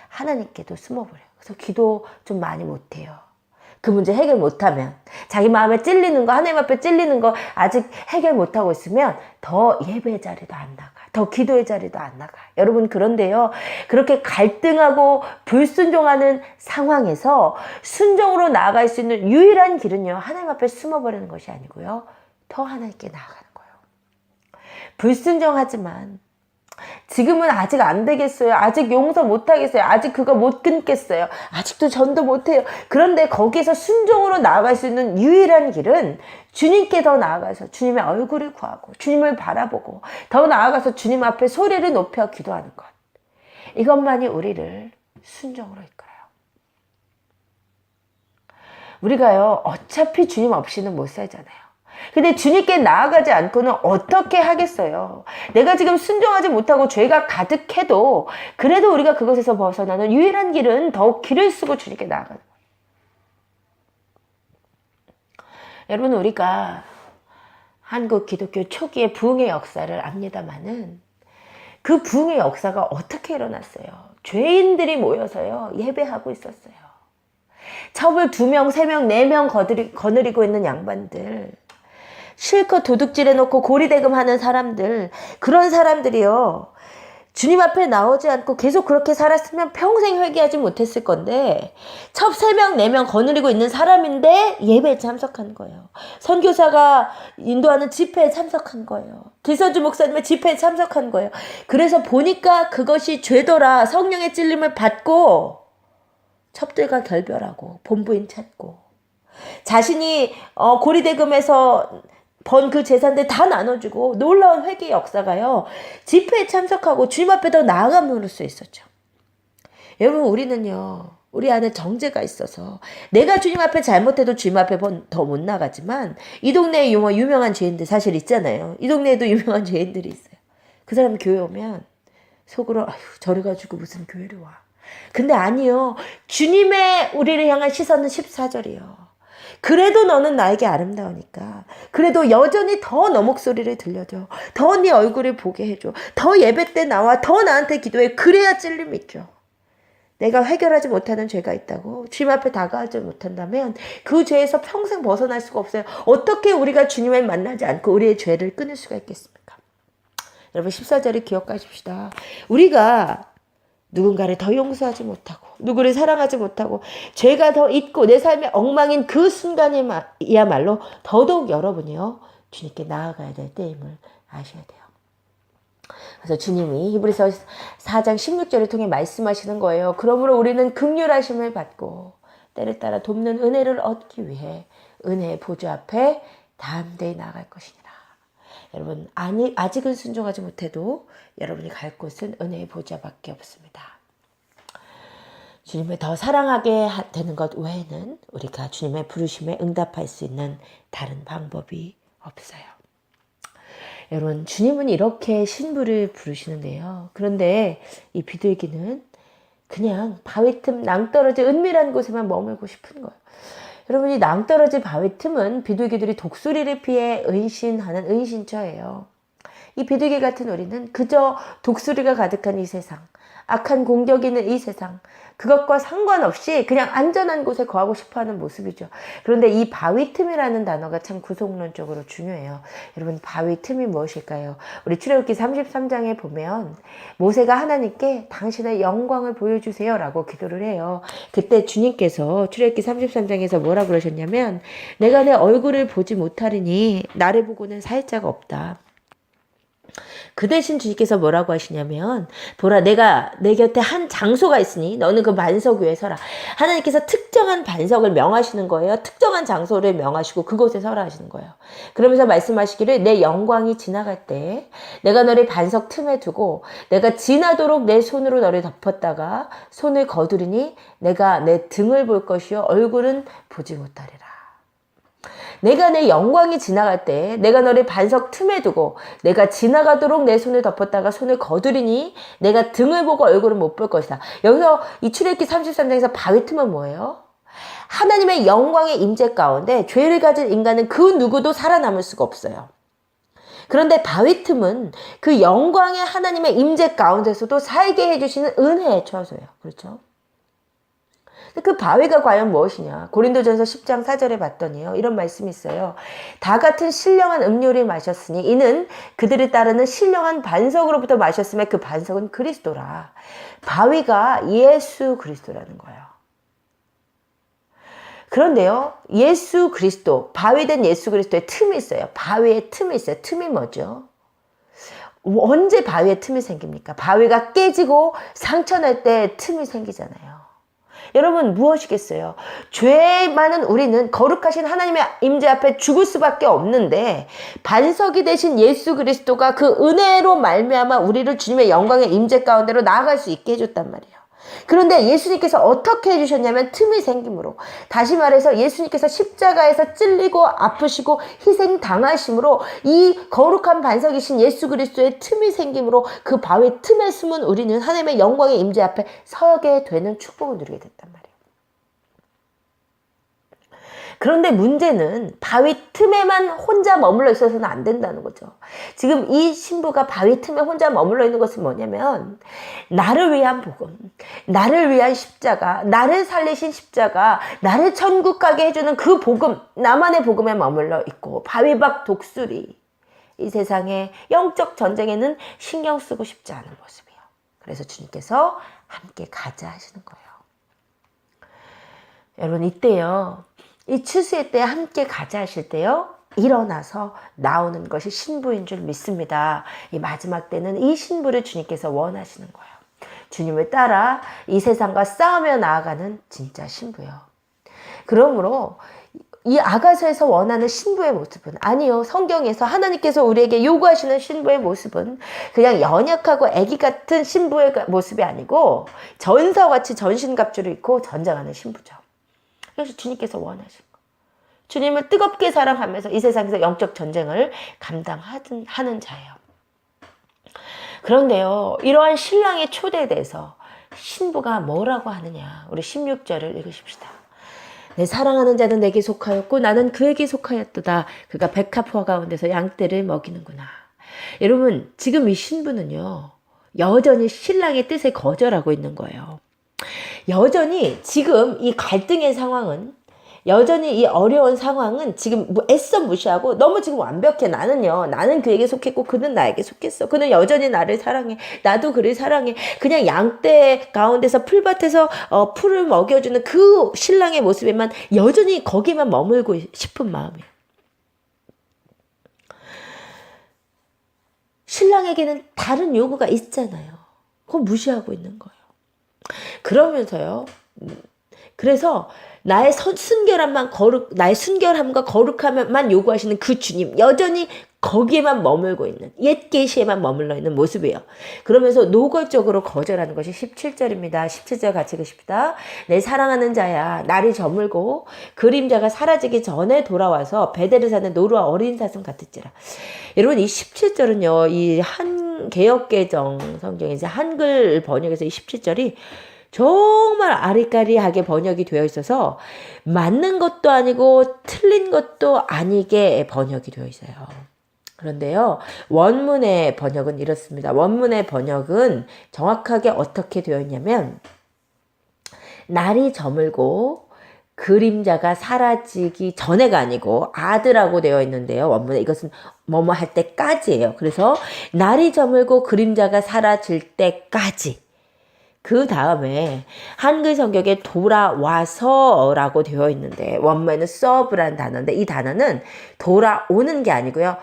하나님께도 숨어버려요. 그래서 기도 좀 많이 못해요. 그 문제 해결 못하면, 자기 마음에 찔리는 거, 하나님 앞에 찔리는 거 아직 해결 못하고 있으면 더 예배 자리도 안 나가, 더 기도의 자리도 안 나가. 여러분, 그런데요, 그렇게 갈등하고 불순종하는 상황에서 순종으로 나아갈 수 있는 유일한 길은요, 하나님 앞에 숨어버리는 것이 아니고요, 더 하나님께 나아가는 거예요. 불순종하지만 지금은 아직 안 되겠어요. 아직 용서 못 하겠어요. 아직 그거 못 끊겠어요. 아직도 전도 못 해요. 그런데 거기서 순종으로 나아갈 수 있는 유일한 길은 주님께 더 나아가서 주님의 얼굴을 구하고 주님을 바라보고 더 나아가서 주님 앞에 소리를 높여 기도하는 것. 이것만이 우리를 순종으로 이끌어요. 우리가요, 어차피 주님 없이는 못 살잖아요. 근데 주님께 나아가지 않고는 어떻게 하겠어요? 내가 지금 순종하지 못하고 죄가 가득해도 그래도 우리가 그것에서 벗어나는 유일한 길은 더욱 길을 쓰고 주님께 나아가는 거예요. 여러분, 우리가 한국 기독교 초기의 부흥의 역사를 압니다마는 그 부흥의 역사가 어떻게 일어났어요? 죄인들이 모여서요, 예배하고 있었어요. 첩을 2명, 3명, 4명 거느리고 있는 양반들, 실컷 도둑질해놓고 고리대금하는 사람들, 그런 사람들이요, 주님 앞에 나오지 않고 계속 그렇게 살았으면 평생 회개하지 못했을 건데, 첩 3명, 4명 거느리고 있는 사람인데 예배에 참석한 거예요. 선교사가 인도하는 집회에 참석한 거예요. 길선주 목사님의 집회에 참석한 거예요. 그래서 보니까 그것이 죄더라, 성령의 찔림을 받고 첩들과 결별하고 본부인 찾고, 자신이 고리대금에서 번 그 재산들 다 나눠주고, 놀라운 회개의 역사가요, 집회에 참석하고 주님 앞에 더 나아감으로써 있었죠. 여러분, 우리는요, 우리 안에 정죄가 있어서 내가 주님 앞에 잘못해도 주님 앞에 더 못 나가지만, 이 동네에 유명한 죄인들 사실 있잖아요. 이 동네에도 유명한 죄인들이 있어요. 그 사람 교회 오면 속으로 아휴, 저래가지고 무슨 교회를 와. 근데 아니요, 주님의 우리를 향한 시선은 14절이요. 그래도 너는 나에게 아름다우니까, 그래도 여전히 더 너 목소리를 들려줘, 더 네 얼굴을 보게 해줘, 더 예배 때 나와, 더 나한테 기도해. 그래야 찔림이 있죠. 내가 해결하지 못하는 죄가 있다고 주님 앞에 다가가지 못한다면 그 죄에서 평생 벗어날 수가 없어요. 어떻게 우리가 주님을 만나지 않고 우리의 죄를 끊을 수가 있겠습니까? 여러분, 14절을 기억하십시다. 우리가 누군가를 더 용서하지 못하고, 누구를 사랑하지 못하고, 죄가 더 있고 내 삶의 엉망인 그 순간이야말로 더더욱 여러분이요, 주님께 나아가야 될 때임을 아셔야 돼요. 그래서 주님이 히브리서 4장 16절을 통해 말씀하시는 거예요. 그러므로 우리는 긍휼하심을 받고 때를 따라 돕는 은혜를 얻기 위해 은혜의 보좌 앞에 담대히 나아갈 것이니라. 여러분, 아직은 순종하지 못해도 여러분이 갈 곳은 은혜의 보좌밖에 없습니다. 주님을 더 사랑하게 되는 것 외에는 우리가 주님의 부르심에 응답할 수 있는 다른 방법이 없어요. 여러분, 주님은 이렇게 신부를 부르시는데요. 그런데 이 비둘기는 그냥 바위 틈 낭떠러지 은밀한 곳에만 머물고 싶은 거예요. 여러분이 낭떠러지 바위 틈은 비둘기들이 독수리를 피해 은신하는 은신처예요. 이 비둘기 같은 우리는 그저 독수리가 가득한 이 세상, 악한 공격이 있는 이 세상, 그것과 상관없이 그냥 안전한 곳에 거하고 싶어하는 모습이죠. 그런데 이 바위 틈이라는 단어가 참 구속론적으로 중요해요. 여러분, 바위 틈이 무엇일까요? 우리 출애굽기 33장에 보면 모세가 하나님께 당신의 영광을 보여주세요 라고 기도를 해요. 그때 주님께서 출애굽기 33장에서 뭐라고 그러셨냐면, 내가 내 얼굴을 보지 못하리니 나를 보고는 살 자가 없다. 그 대신 주님께서 뭐라고 하시냐면, 보라, 내가 내 곁에 한 장소가 있으니 너는 그 반석 위에 서라. 하나님께서 특정한 반석을 명하시는 거예요. 특정한 장소를 명하시고 그곳에 서라 하시는 거예요. 그러면서 말씀하시기를, 내 영광이 지나갈 때 내가 너를 반석 틈에 두고 내가 지나도록 내 손으로 너를 덮었다가 손을 거두리니 내가 내 등을 볼 것이요 얼굴은 보지 못하리라. 내가 내 영광이 지나갈 때 내가 너를 반석 틈에 두고 내가 지나가도록 내 손을 덮었다가 손을 거두리니 내가 등을 보고 얼굴을 못 볼 것이다. 여기서 이 출애굽기 33장에서 바위 틈은 뭐예요? 하나님의 영광의 임재 가운데 죄를 가진 인간은 그 누구도 살아남을 수가 없어요. 그런데 바위 틈은 그 영광의 하나님의 임재 가운데서도 살게 해주시는 은혜의 처소예요. 그렇죠? 그 바위가 과연 무엇이냐? 고린도전서 10장 4절에 봤더니요, 이런 말씀이 있어요. 다 같은 신령한 음료를 마셨으니 이는 그들을 따르는 신령한 반석으로부터 마셨음에 그 반석은 그리스도라. 바위가 예수 그리스도라는 거예요. 그런데요, 예수 그리스도, 바위된 예수 그리스도의 틈이 있어요. 바위에 틈이 있어요. 틈이 뭐죠? 언제 바위에 틈이 생깁니까? 바위가 깨지고 상처 날 때 틈이 생기잖아요. 여러분, 무엇이겠어요? 죄 많은 우리는 거룩하신 하나님의 임재 앞에 죽을 수밖에 없는데, 반석이 되신 예수 그리스도가 그 은혜로 말미암아 우리를 주님의 영광의 임재 가운데로 나아갈 수 있게 해줬단 말이에요. 그런데 예수님께서 어떻게 해주셨냐면 틈이 생김으로, 다시 말해서 예수님께서 십자가에서 찔리고 아프시고 희생당하심으로 이 거룩한 반석이신 예수 그리스도의 틈이 생김으로 그 바위 틈에 숨은 우리는 하나님의 영광의 임재 앞에 서게 되는 축복을 누리게 됐단 말이에요. 그런데 문제는 바위 틈에만 혼자 머물러 있어서는 안 된다는 거죠. 지금 이 신부가 바위 틈에 혼자 머물러 있는 것은 뭐냐면, 나를 위한 복음, 나를 위한 십자가, 나를 살리신 십자가, 나를 천국 가게 해주는 그 복음, 나만의 복음에 머물러 있고, 바위 밖 독수리, 이 세상의 영적 전쟁에는 신경 쓰고 싶지 않은 모습이에요. 그래서 주님께서 함께 가자 하시는 거예요. 여러분, 이때요, 이 추수의 때 함께 가자 하실 때요, 일어나서 나오는 것이 신부인 줄 믿습니다. 이 마지막 때는 이 신부를 주님께서 원하시는 거예요. 주님을 따라 이 세상과 싸우며 나아가는 진짜 신부요. 그러므로 이 아가서에서 원하는 신부의 모습은, 아니요, 성경에서 하나님께서 우리에게 요구하시는 신부의 모습은 그냥 연약하고 애기 같은 신부의 모습이 아니고 전사같이 전신갑주를 입고 전쟁하는 신부죠. 그래서 주님께서 원하신 거. 주님을 뜨겁게 사랑하면서 이 세상에서 영적 전쟁을 감당하는 자예요. 그런데요, 이러한 신랑의 초대에 대해서 신부가 뭐라고 하느냐. 우리 16절을 읽으십시다. 내 사랑하는 자는 내게 속하였고 나는 그에게 속하였도다. 그가 백합화 가운데서 양떼를 먹이는구나. 여러분, 지금 이 신부는요, 여전히 신랑의 뜻에 거절하고 있는 거예요. 여전히 지금 이 갈등의 상황은, 여전히 이 어려운 상황은 지금 애써 무시하고 너무 지금 완벽해. 나는 그에게 속했고 그는 나에게 속했어. 그는 여전히 나를 사랑해. 나도 그를 사랑해. 그냥 양떼 가운데서 풀밭에서 풀을 먹여주는 그 신랑의 모습에만 여전히 거기만 머물고 싶은 마음이에요. 신랑에게는 다른 요구가 있잖아요. 그거 무시하고 있는 거예요. 그러면서요, 그래서 나의 순결함과 거룩함만 요구하시는 그 주님, 여전히 거기에만 머물고 있는, 옛 계시에만 머물러 있는 모습이에요. 그러면서 노골적으로 거절하는 것이 17절입니다. 17절 같이 읽으십시다. 내 사랑하는 자야, 날이 저물고 그림자가 사라지기 전에 돌아와서 베델을 사는 노루와 어린 사슴 같을지라. 여러분, 이 17절은요, 이 개역개정 성경에 이제 한글 번역에서 이 17절이 정말 아리까리하게 번역이 되어 있어서 맞는 것도 아니고 틀린 것도 아니게 번역이 되어 있어요. 그런데요, 원문의 번역은 이렇습니다. 원문의 번역은 정확하게 어떻게 되어 있냐면, 날이 저물고 그림자가 사라지기 전에가 아니고 아드라고 되어 있는데요. 원문에 이것은 뭐뭐 할 때까지예요. 그래서 날이 저물고 그림자가 사라질 때까지. 그 다음에 한글 성경에 돌아와서라고 되어 있는데 원문에는 serve라는 단어인데 이 단어는 돌아오는 게 아니고요.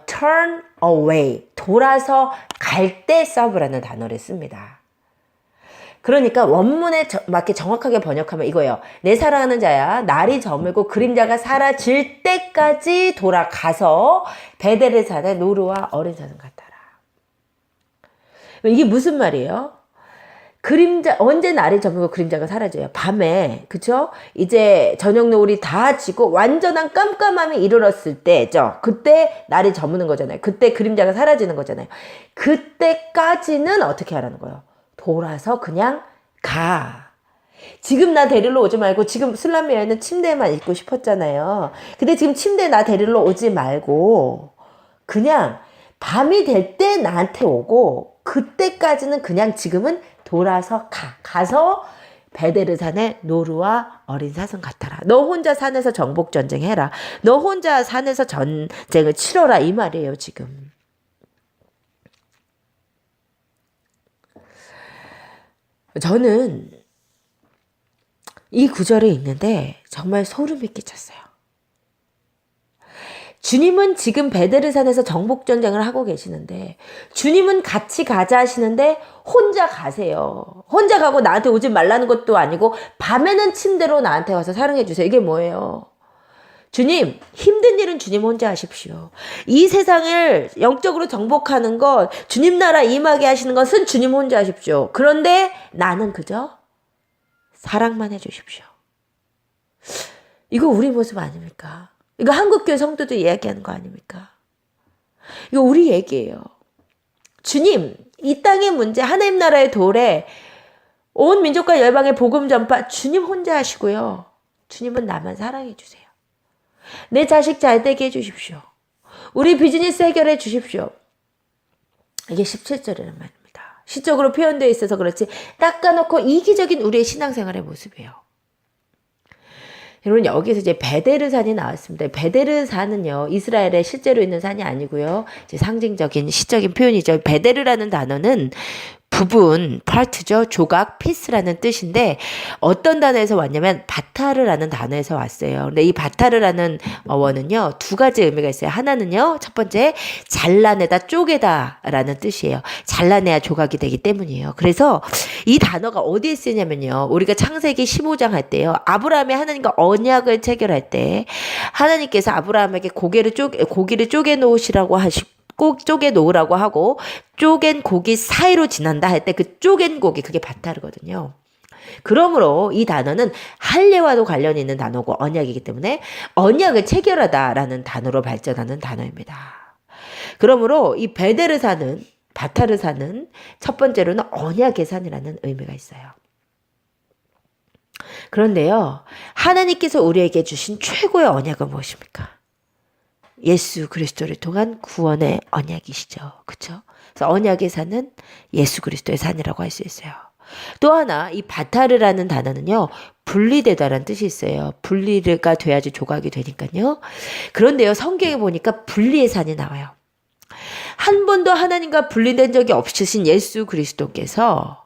turn away, 돌아서 갈 때 serve라는 단어를 씁니다. 그러니까 원문에 맞게 정확하게 번역하면 이거예요. 내 사랑하는 자야, 날이 저물고 그림자가 사라질 때까지 돌아가서 베델을 사는 노루와 어린 사슴 같아라. 이게 무슨 말이에요? 언제 날이 저물고 그림자가 사라져요? 밤에, 그쵸? 이제 저녁 노을이 다 지고 완전한 깜깜함이 이르렀을 때죠. 그때 날이 저무는 거잖아요. 그때 그림자가 사라지는 거잖아요. 그때까지는 어떻게 하라는 거예요? 돌아서 그냥 가. 지금 나 데리러 오지 말고, 지금 슬람메어는 침대에만 있고 싶었잖아요. 근데 지금 침대에 나 데리러 오지 말고 그냥 밤이 될 때 나한테 오고, 그때까지는 그냥 지금은 돌아서 가서 베델을 산에 노루와 어린 사슴 같아라. 너 혼자 산에서 정복 전쟁해라. 너 혼자 산에서 전쟁을 치러라, 이 말이에요. 지금 저는 이 구절을 읽는데 정말 소름이 끼쳤어요. 주님은 지금 베델산에서 정복전쟁을 하고 계시는데, 주님은 같이 가자 하시는데 혼자 가세요. 혼자 가고 나한테 오지 말라는 것도 아니고 밤에는 침대로 나한테 와서 사랑해 주세요. 이게 뭐예요? 주님, 힘든 일은 주님 혼자 하십시오. 이 세상을 영적으로 정복하는 것, 주님 나라 임하게 하시는 것은 주님 혼자 하십시오. 그런데 나는 그저 사랑만 해주십시오. 이거 우리 모습 아닙니까? 이거 한국교회 성도도 이야기하는 거 아닙니까? 이거 우리 얘기예요. 주님, 이 땅의 문제, 하나님 나라의 도래, 온 민족과 열방의 복음 전파, 주님 혼자 하시고요. 주님은 나만 사랑해 주세요. 내 자식 잘 되게 해주십시오. 우리 비즈니스 해결해 주십시오. 이게 17절이라는 말입니다. 시적으로 표현되어 있어서 그렇지 닦아놓고 이기적인 우리의 신앙생활의 모습이에요. 여러분, 여기서 이제 베데르산이 나왔습니다. 베데르산은요, 이스라엘에 실제로 있는 산이 아니고요, 이제 상징적인 시적인 표현이죠. 베데르라는 단어는 부분, 파트죠. 조각, 피스라는 뜻인데 어떤 단어에서 왔냐면 바타르라는 단어에서 왔어요. 근데 이 바타르라는 어원은요, 두 가지 의미가 있어요. 하나는요, 첫 번째 잘라내다, 쪼개다라는 뜻이에요. 잘라내야 조각이 되기 때문이에요. 그래서 이 단어가 어디에 쓰냐면요, 우리가 창세기 15장 할 때요, 아브라함이 하나님과 언약을 체결할 때 하나님께서 아브라함에게 고기를 쪼개 놓으시라고 하시고, 꼭 쪼개 놓으라고 하고, 쪼갠 고기 사이로 지난다 할 때 그 쪼갠 고기, 그게 바타르거든요. 그러므로 이 단어는 할례와도 관련이 있는 단어고 언약이기 때문에 언약을 체결하다라는 단어로 발전하는 단어입니다. 그러므로 이 베데르산은, 바타르산은 첫 번째로는 언약의 산이라는 의미가 있어요. 그런데요, 하나님께서 우리에게 주신 최고의 언약은 무엇입니까? 예수 그리스도를 통한 구원의 언약이시죠. 그렇죠? 그래서 언약의 산은 예수 그리스도의 산이라고 할 수 있어요. 또 하나, 이 바타르라는 단어는요, 분리되다라는 뜻이 있어요. 분리가 돼야지 조각이 되니까요. 그런데요, 성경에 보니까 분리의 산이 나와요. 한 번도 하나님과 분리된 적이 없으신 예수 그리스도께서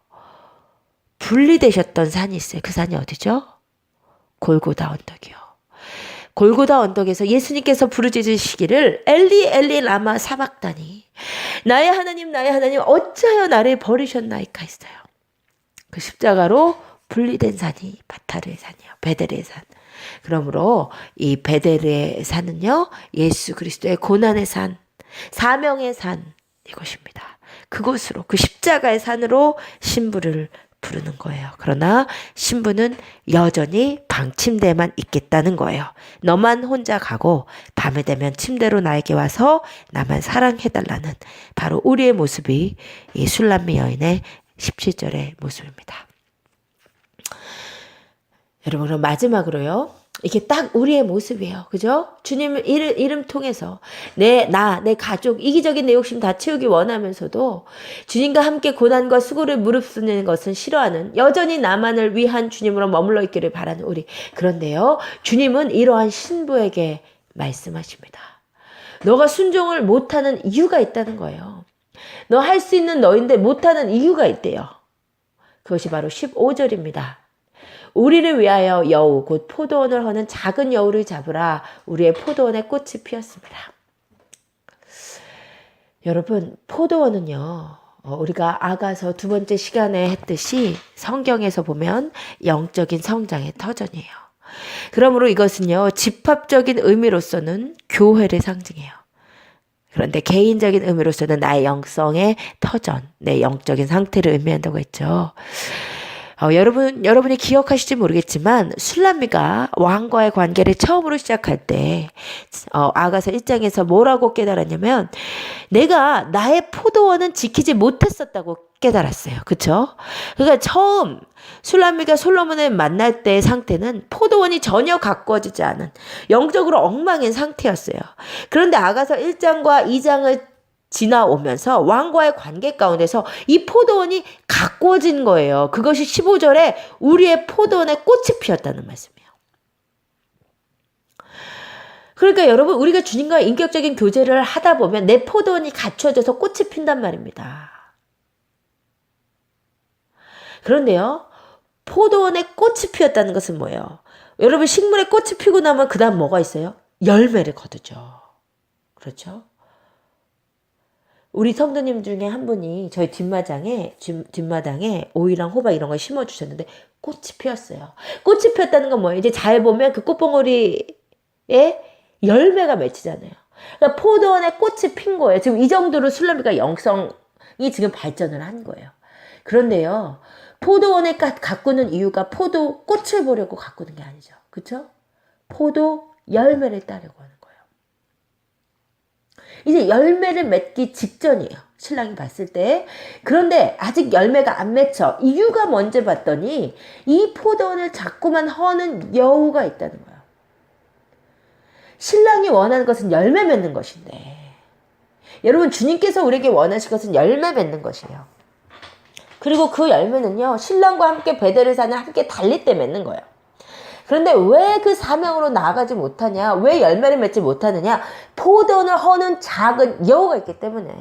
분리되셨던 산이 있어요. 그 산이 어디죠? 골고다 언덕이요. 골고다 언덕에서 예수님께서 부르짖으시기를 엘리 엘리 라마 사박다니, 나의 하나님 어찌하여 나를 버리셨나이까 했어요. 그 십자가로 분리된 산이 바타르의 산이요. 베델의 산. 그러므로 이 베델의 산은요, 예수 그리스도의 고난의 산, 사명의 산, 이것입니다. 그곳으로, 그 십자가의 산으로 신부를 부르는 거예요. 그러나 신부는 여전히 방 침대에만 있겠다는 거예요. 너만 혼자 가고 밤에 되면 침대로 나에게 와서 나만 사랑해달라는 바로 우리의 모습이 이 술람미 여인의 17절의 모습입니다. 여러분, 그럼 마지막으로요. 이게 딱 우리의 모습이에요. 그죠? 주님 이름 통해서 내 가족, 이기적인 내 욕심 다 채우기 원하면서도 주님과 함께 고난과 수고를 무릅쓰는 것은 싫어하는, 여전히 나만을 위한 주님으로 머물러 있기를 바라는 우리. 그런데요, 주님은 이러한 신부에게 말씀하십니다. 너가 순종을 못하는 이유가 있다는 거예요. 너 할 수 있는 너인데 못하는 이유가 있대요. 그것이 바로 15절입니다. 우리를 위하여 여우 곧 포도원을 허는 작은 여우를 잡으라. 우리의 포도원에 꽃이 피었습니다. 여러분, 포도원은요, 우리가 아가서 2번째 시간에 했듯이 성경에서 보면 영적인 성장의 터전이에요. 그러므로 이것은요, 집합적인 의미로서는 교회를 상징해요. 그런데 개인적인 의미로서는 나의 영성의 터전, 내 영적인 상태를 의미한다고 했죠. 여러분이 기억하실지 모르겠지만 술람미가 왕과의 관계를 처음으로 시작할 때 아가서 1장에서 뭐라고 깨달았냐면 내가 나의 포도원은 지키지 못했었다고 깨달았어요. 그쵸? 그러니까 처음 술람미가 솔로몬을 만날 때의 상태는 포도원이 전혀 가꾸어지지 않은 영적으로 엉망인 상태였어요. 그런데 아가서 1장과 2장을 지나오면서 왕과의 관계 가운데서 이 포도원이 가꾸어진 거예요. 그것이 15절에 우리의 포도원에 꽃이 피었다는 말씀이에요. 그러니까 여러분, 우리가 주님과 인격적인 교제를 하다 보면 내 포도원이 갖춰져서 꽃이 핀단 말입니다. 그런데요, 포도원에 꽃이 피었다는 것은 뭐예요? 여러분, 식물에 꽃이 피고 나면 그 다음 뭐가 있어요? 열매를 거두죠. 그렇죠? 우리 성도님 중에 한 분이 저희 뒷마당에 오이랑 호박 이런 걸 심어주셨는데 꽃이 피었어요. 꽃이 피었다는 건 뭐예요? 이제 잘 보면 그 꽃봉오리에 열매가 맺히잖아요. 그러니까 포도원에 꽃이 핀 거예요. 지금 이 정도로 술람미가 영성이 지금 발전을 한 거예요. 그런데요, 포도원에 가꾸는 이유가 포도 꽃을 보려고 가꾸는 게 아니죠. 그렇죠? 포도 열매를 따려고 하는 거예요. 이제 열매를 맺기 직전이에요. 신랑이 봤을 때. 그런데 아직 열매가 안 맺혀. 이유가 뭔지 봤더니 이 포도원을 자꾸만 허는 여우가 있다는 거예요. 신랑이 원하는 것은 열매 맺는 것인데, 여러분, 주님께서 우리에게 원하실 것은 열매 맺는 것이에요. 그리고 그 열매는요, 신랑과 함께 베델의 산을 함께 달릴 때 맺는 거예요. 그런데 왜 그 사명으로 나아가지 못하냐? 왜 열매를 맺지 못하느냐? 포도원을 허는 작은 여우가 있기 때문에.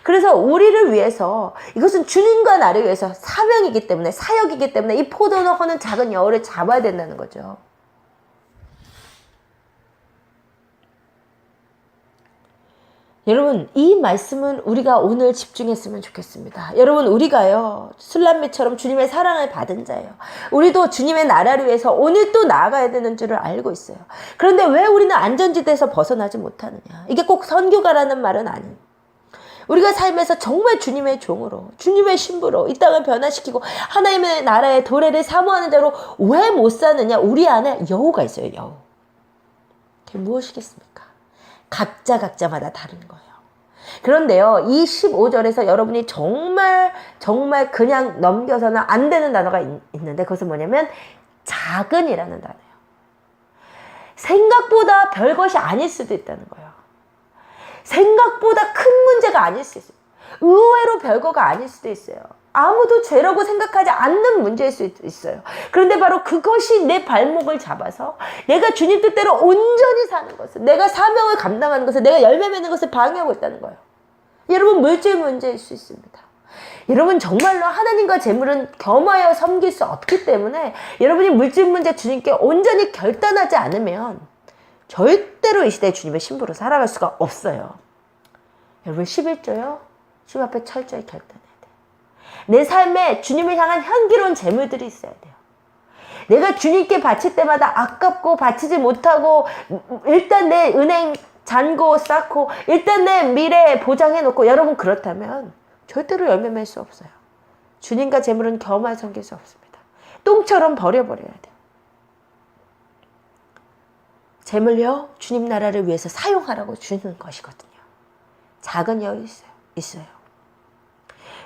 그래서 우리를 위해서, 이것은 주님과 나를 위해서 사명이기 때문에, 사역이기 때문에 이 포도원을 허는 작은 여우를 잡아야 된다는 거죠. 여러분, 이 말씀은 우리가 오늘 집중했으면 좋겠습니다. 여러분, 우리가요, 술람미처럼 주님의 사랑을 받은 자예요. 우리도 주님의 나라를 위해서 오늘 또 나아가야 되는 줄을 알고 있어요. 그런데 왜 우리는 안전지대에서 벗어나지 못하느냐? 이게 꼭 선교가라는 말은 아니에요. 우리가 삶에서 정말 주님의 종으로, 주님의 신부로 이 땅을 변화시키고 하나님의 나라의 도래를 사모하는 자로 왜 못 사느냐? 우리 안에 여우가 있어요, 여우. 그게 무엇이겠습니까? 각자마다 다른 거예요. 그런데요, 이 15절에서 여러분이 정말 그냥 넘겨서는 안 되는 단어가 있는데, 그것은 뭐냐면 작은이라는 단어예요. 생각보다 별것이 아닐 수도 있다는 거예요. 생각보다 큰 문제가 아닐 수 있어요. 의외로 별거가 아닐 수도 있어요. 아무도 죄라고 생각하지 않는 문제일 수 있어요. 그런데 바로 그것이 내 발목을 잡아서 내가 주님 뜻대로 온전히 사는 것을, 내가 사명을 감당하는 것을, 내가 열매 맺는 것을 방해하고 있다는 거예요. 여러분, 물질 문제일 수 있습니다. 여러분, 정말로 하나님과 재물은 겸하여 섬길 수 없기 때문에 여러분이 물질 문제 주님께 온전히 결단하지 않으면 절대로 이 시대에 주님의 신부로 살아갈 수가 없어요. 여러분, 11조요, 주님 앞에 철저히 결단해야 돼요. 내 삶에 주님을 향한 향기로운 재물들이 있어야 돼요. 내가 주님께 바칠 때마다 아깝고 바치지 못하고 일단 내 은행 잔고 쌓고 일단 내 미래 보장해 놓고, 여러분 그렇다면 절대로 열매 맺을 수 없어요. 주님과 재물은 겸할 섬길 수 없습니다. 똥처럼 버려버려야 돼요. 재물요, 주님 나라를 위해서 사용하라고 주는 것이거든요. 작은 여유 있어요.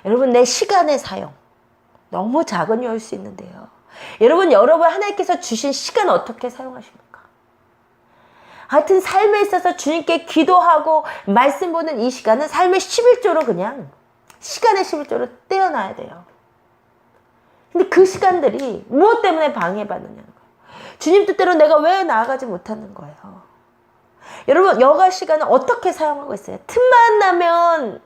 여러분, 내 시간의 사용 너무 작은 여유일 수 있는데요. 여러분 하나님께서 주신 시간 어떻게 사용하십니까? 하여튼 삶에 있어서 주님께 기도하고 말씀 보는 이 시간은 삶의 11조로 그냥 시간의 11조로 떼어놔야 돼요. 근데 그 시간들이 무엇 때문에 방해받느냐는 거예요. 주님 뜻대로 내가 왜 나아가지 못하는 거예요. 여러분, 여가 시간을 어떻게 사용하고 있어요? 틈만 나면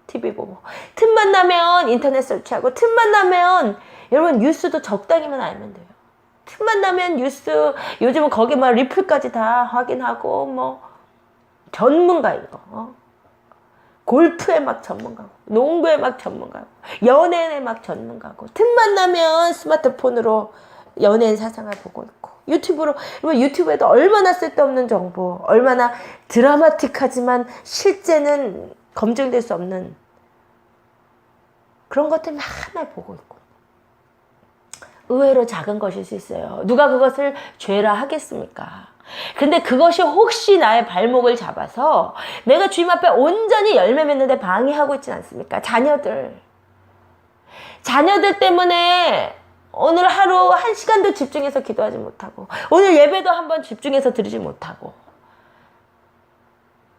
TV 보고, 틈만 나면 인터넷 설치하고, 틈만 나면 여러분 뉴스도 적당히만 알면 돼요. 틈만 나면 뉴스, 요즘은 거기 막 리플까지 다 확인하고, 뭐 전문가 이거, 골프에 막 전문가고, 농구에 막 전문가고, 연예인에 막 전문가고, 틈만 나면 스마트폰으로 연예인 사상을 보고 있고, 유튜브에도 얼마나 쓸데없는 정보, 얼마나 드라마틱하지만 실제는 검증될 수 없는 그런 것들 맨날 보고 있고, 의외로 작은 것일 수 있어요. 누가 그것을 죄라 하겠습니까? 근데 그것이 혹시 나의 발목을 잡아서 내가 주님 앞에 온전히 열매 맺는데 방해하고 있지는 않습니까? 자녀들 때문에 오늘 하루 1시간도 집중해서 기도하지 못하고, 오늘 예배도 한번 집중해서 드리지 못하고,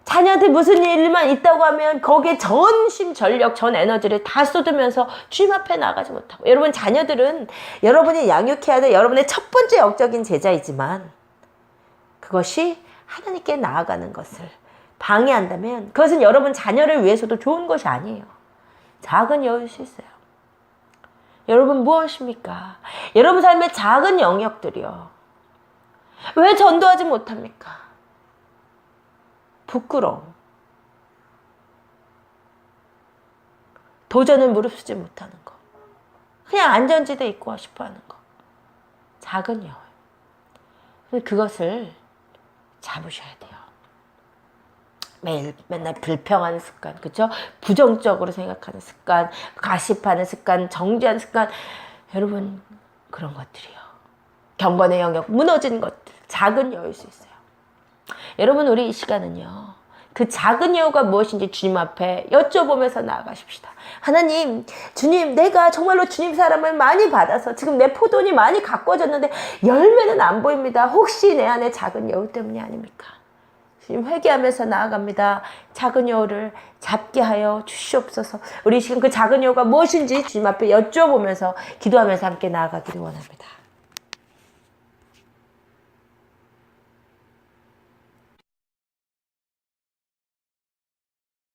자녀한테 무슨 일만 있다고 하면 거기에 전심 전력, 전 에너지를 다 쏟으면서 주님 앞에 나가지 못하고. 여러분, 자녀들은 여러분이 양육해야 될 여러분의 첫 번째 영적인 제자이지만, 그것이 하나님께 나아가는 것을 방해한다면 그것은 여러분 자녀를 위해서도 좋은 것이 아니에요. 작은 여유일 수 있어요. 여러분, 무엇입니까? 여러분 삶의 작은 영역들이요, 왜 전도하지 못합니까? 부끄러움, 도전을 무릅쓰지 못하는 거, 그냥 안전지대에 있고 싶어하는 거, 작은 여유. 그것을 잡으셔야 돼요. 맨날 불평하는 습관, 그렇죠? 부정적으로 생각하는 습관, 가십하는 습관, 정죄하는 습관, 여러분 그런 것들이요, 경건의 영역 무너진 것들, 작은 여유일 수 있어요. 여러분, 우리 이 시간은요, 그 작은 여유가 무엇인지 주님 앞에 여쭤보면서 나아가십시다. 하나님, 주님, 내가 정말로 주님 사람을 많이 받아서 지금 내 포도원이 많이 가꿔졌는데 열매는 안 보입니다. 혹시 내 안에 작은 여유 때문이 아닙니까? 주님, 회개하면서 나아갑니다. 작은 여유를 잡게 하여 주시옵소서. 우리 지금 그 작은 여유가 무엇인지 주님 앞에 여쭤보면서 기도하면서 함께 나아가기를 원합니다.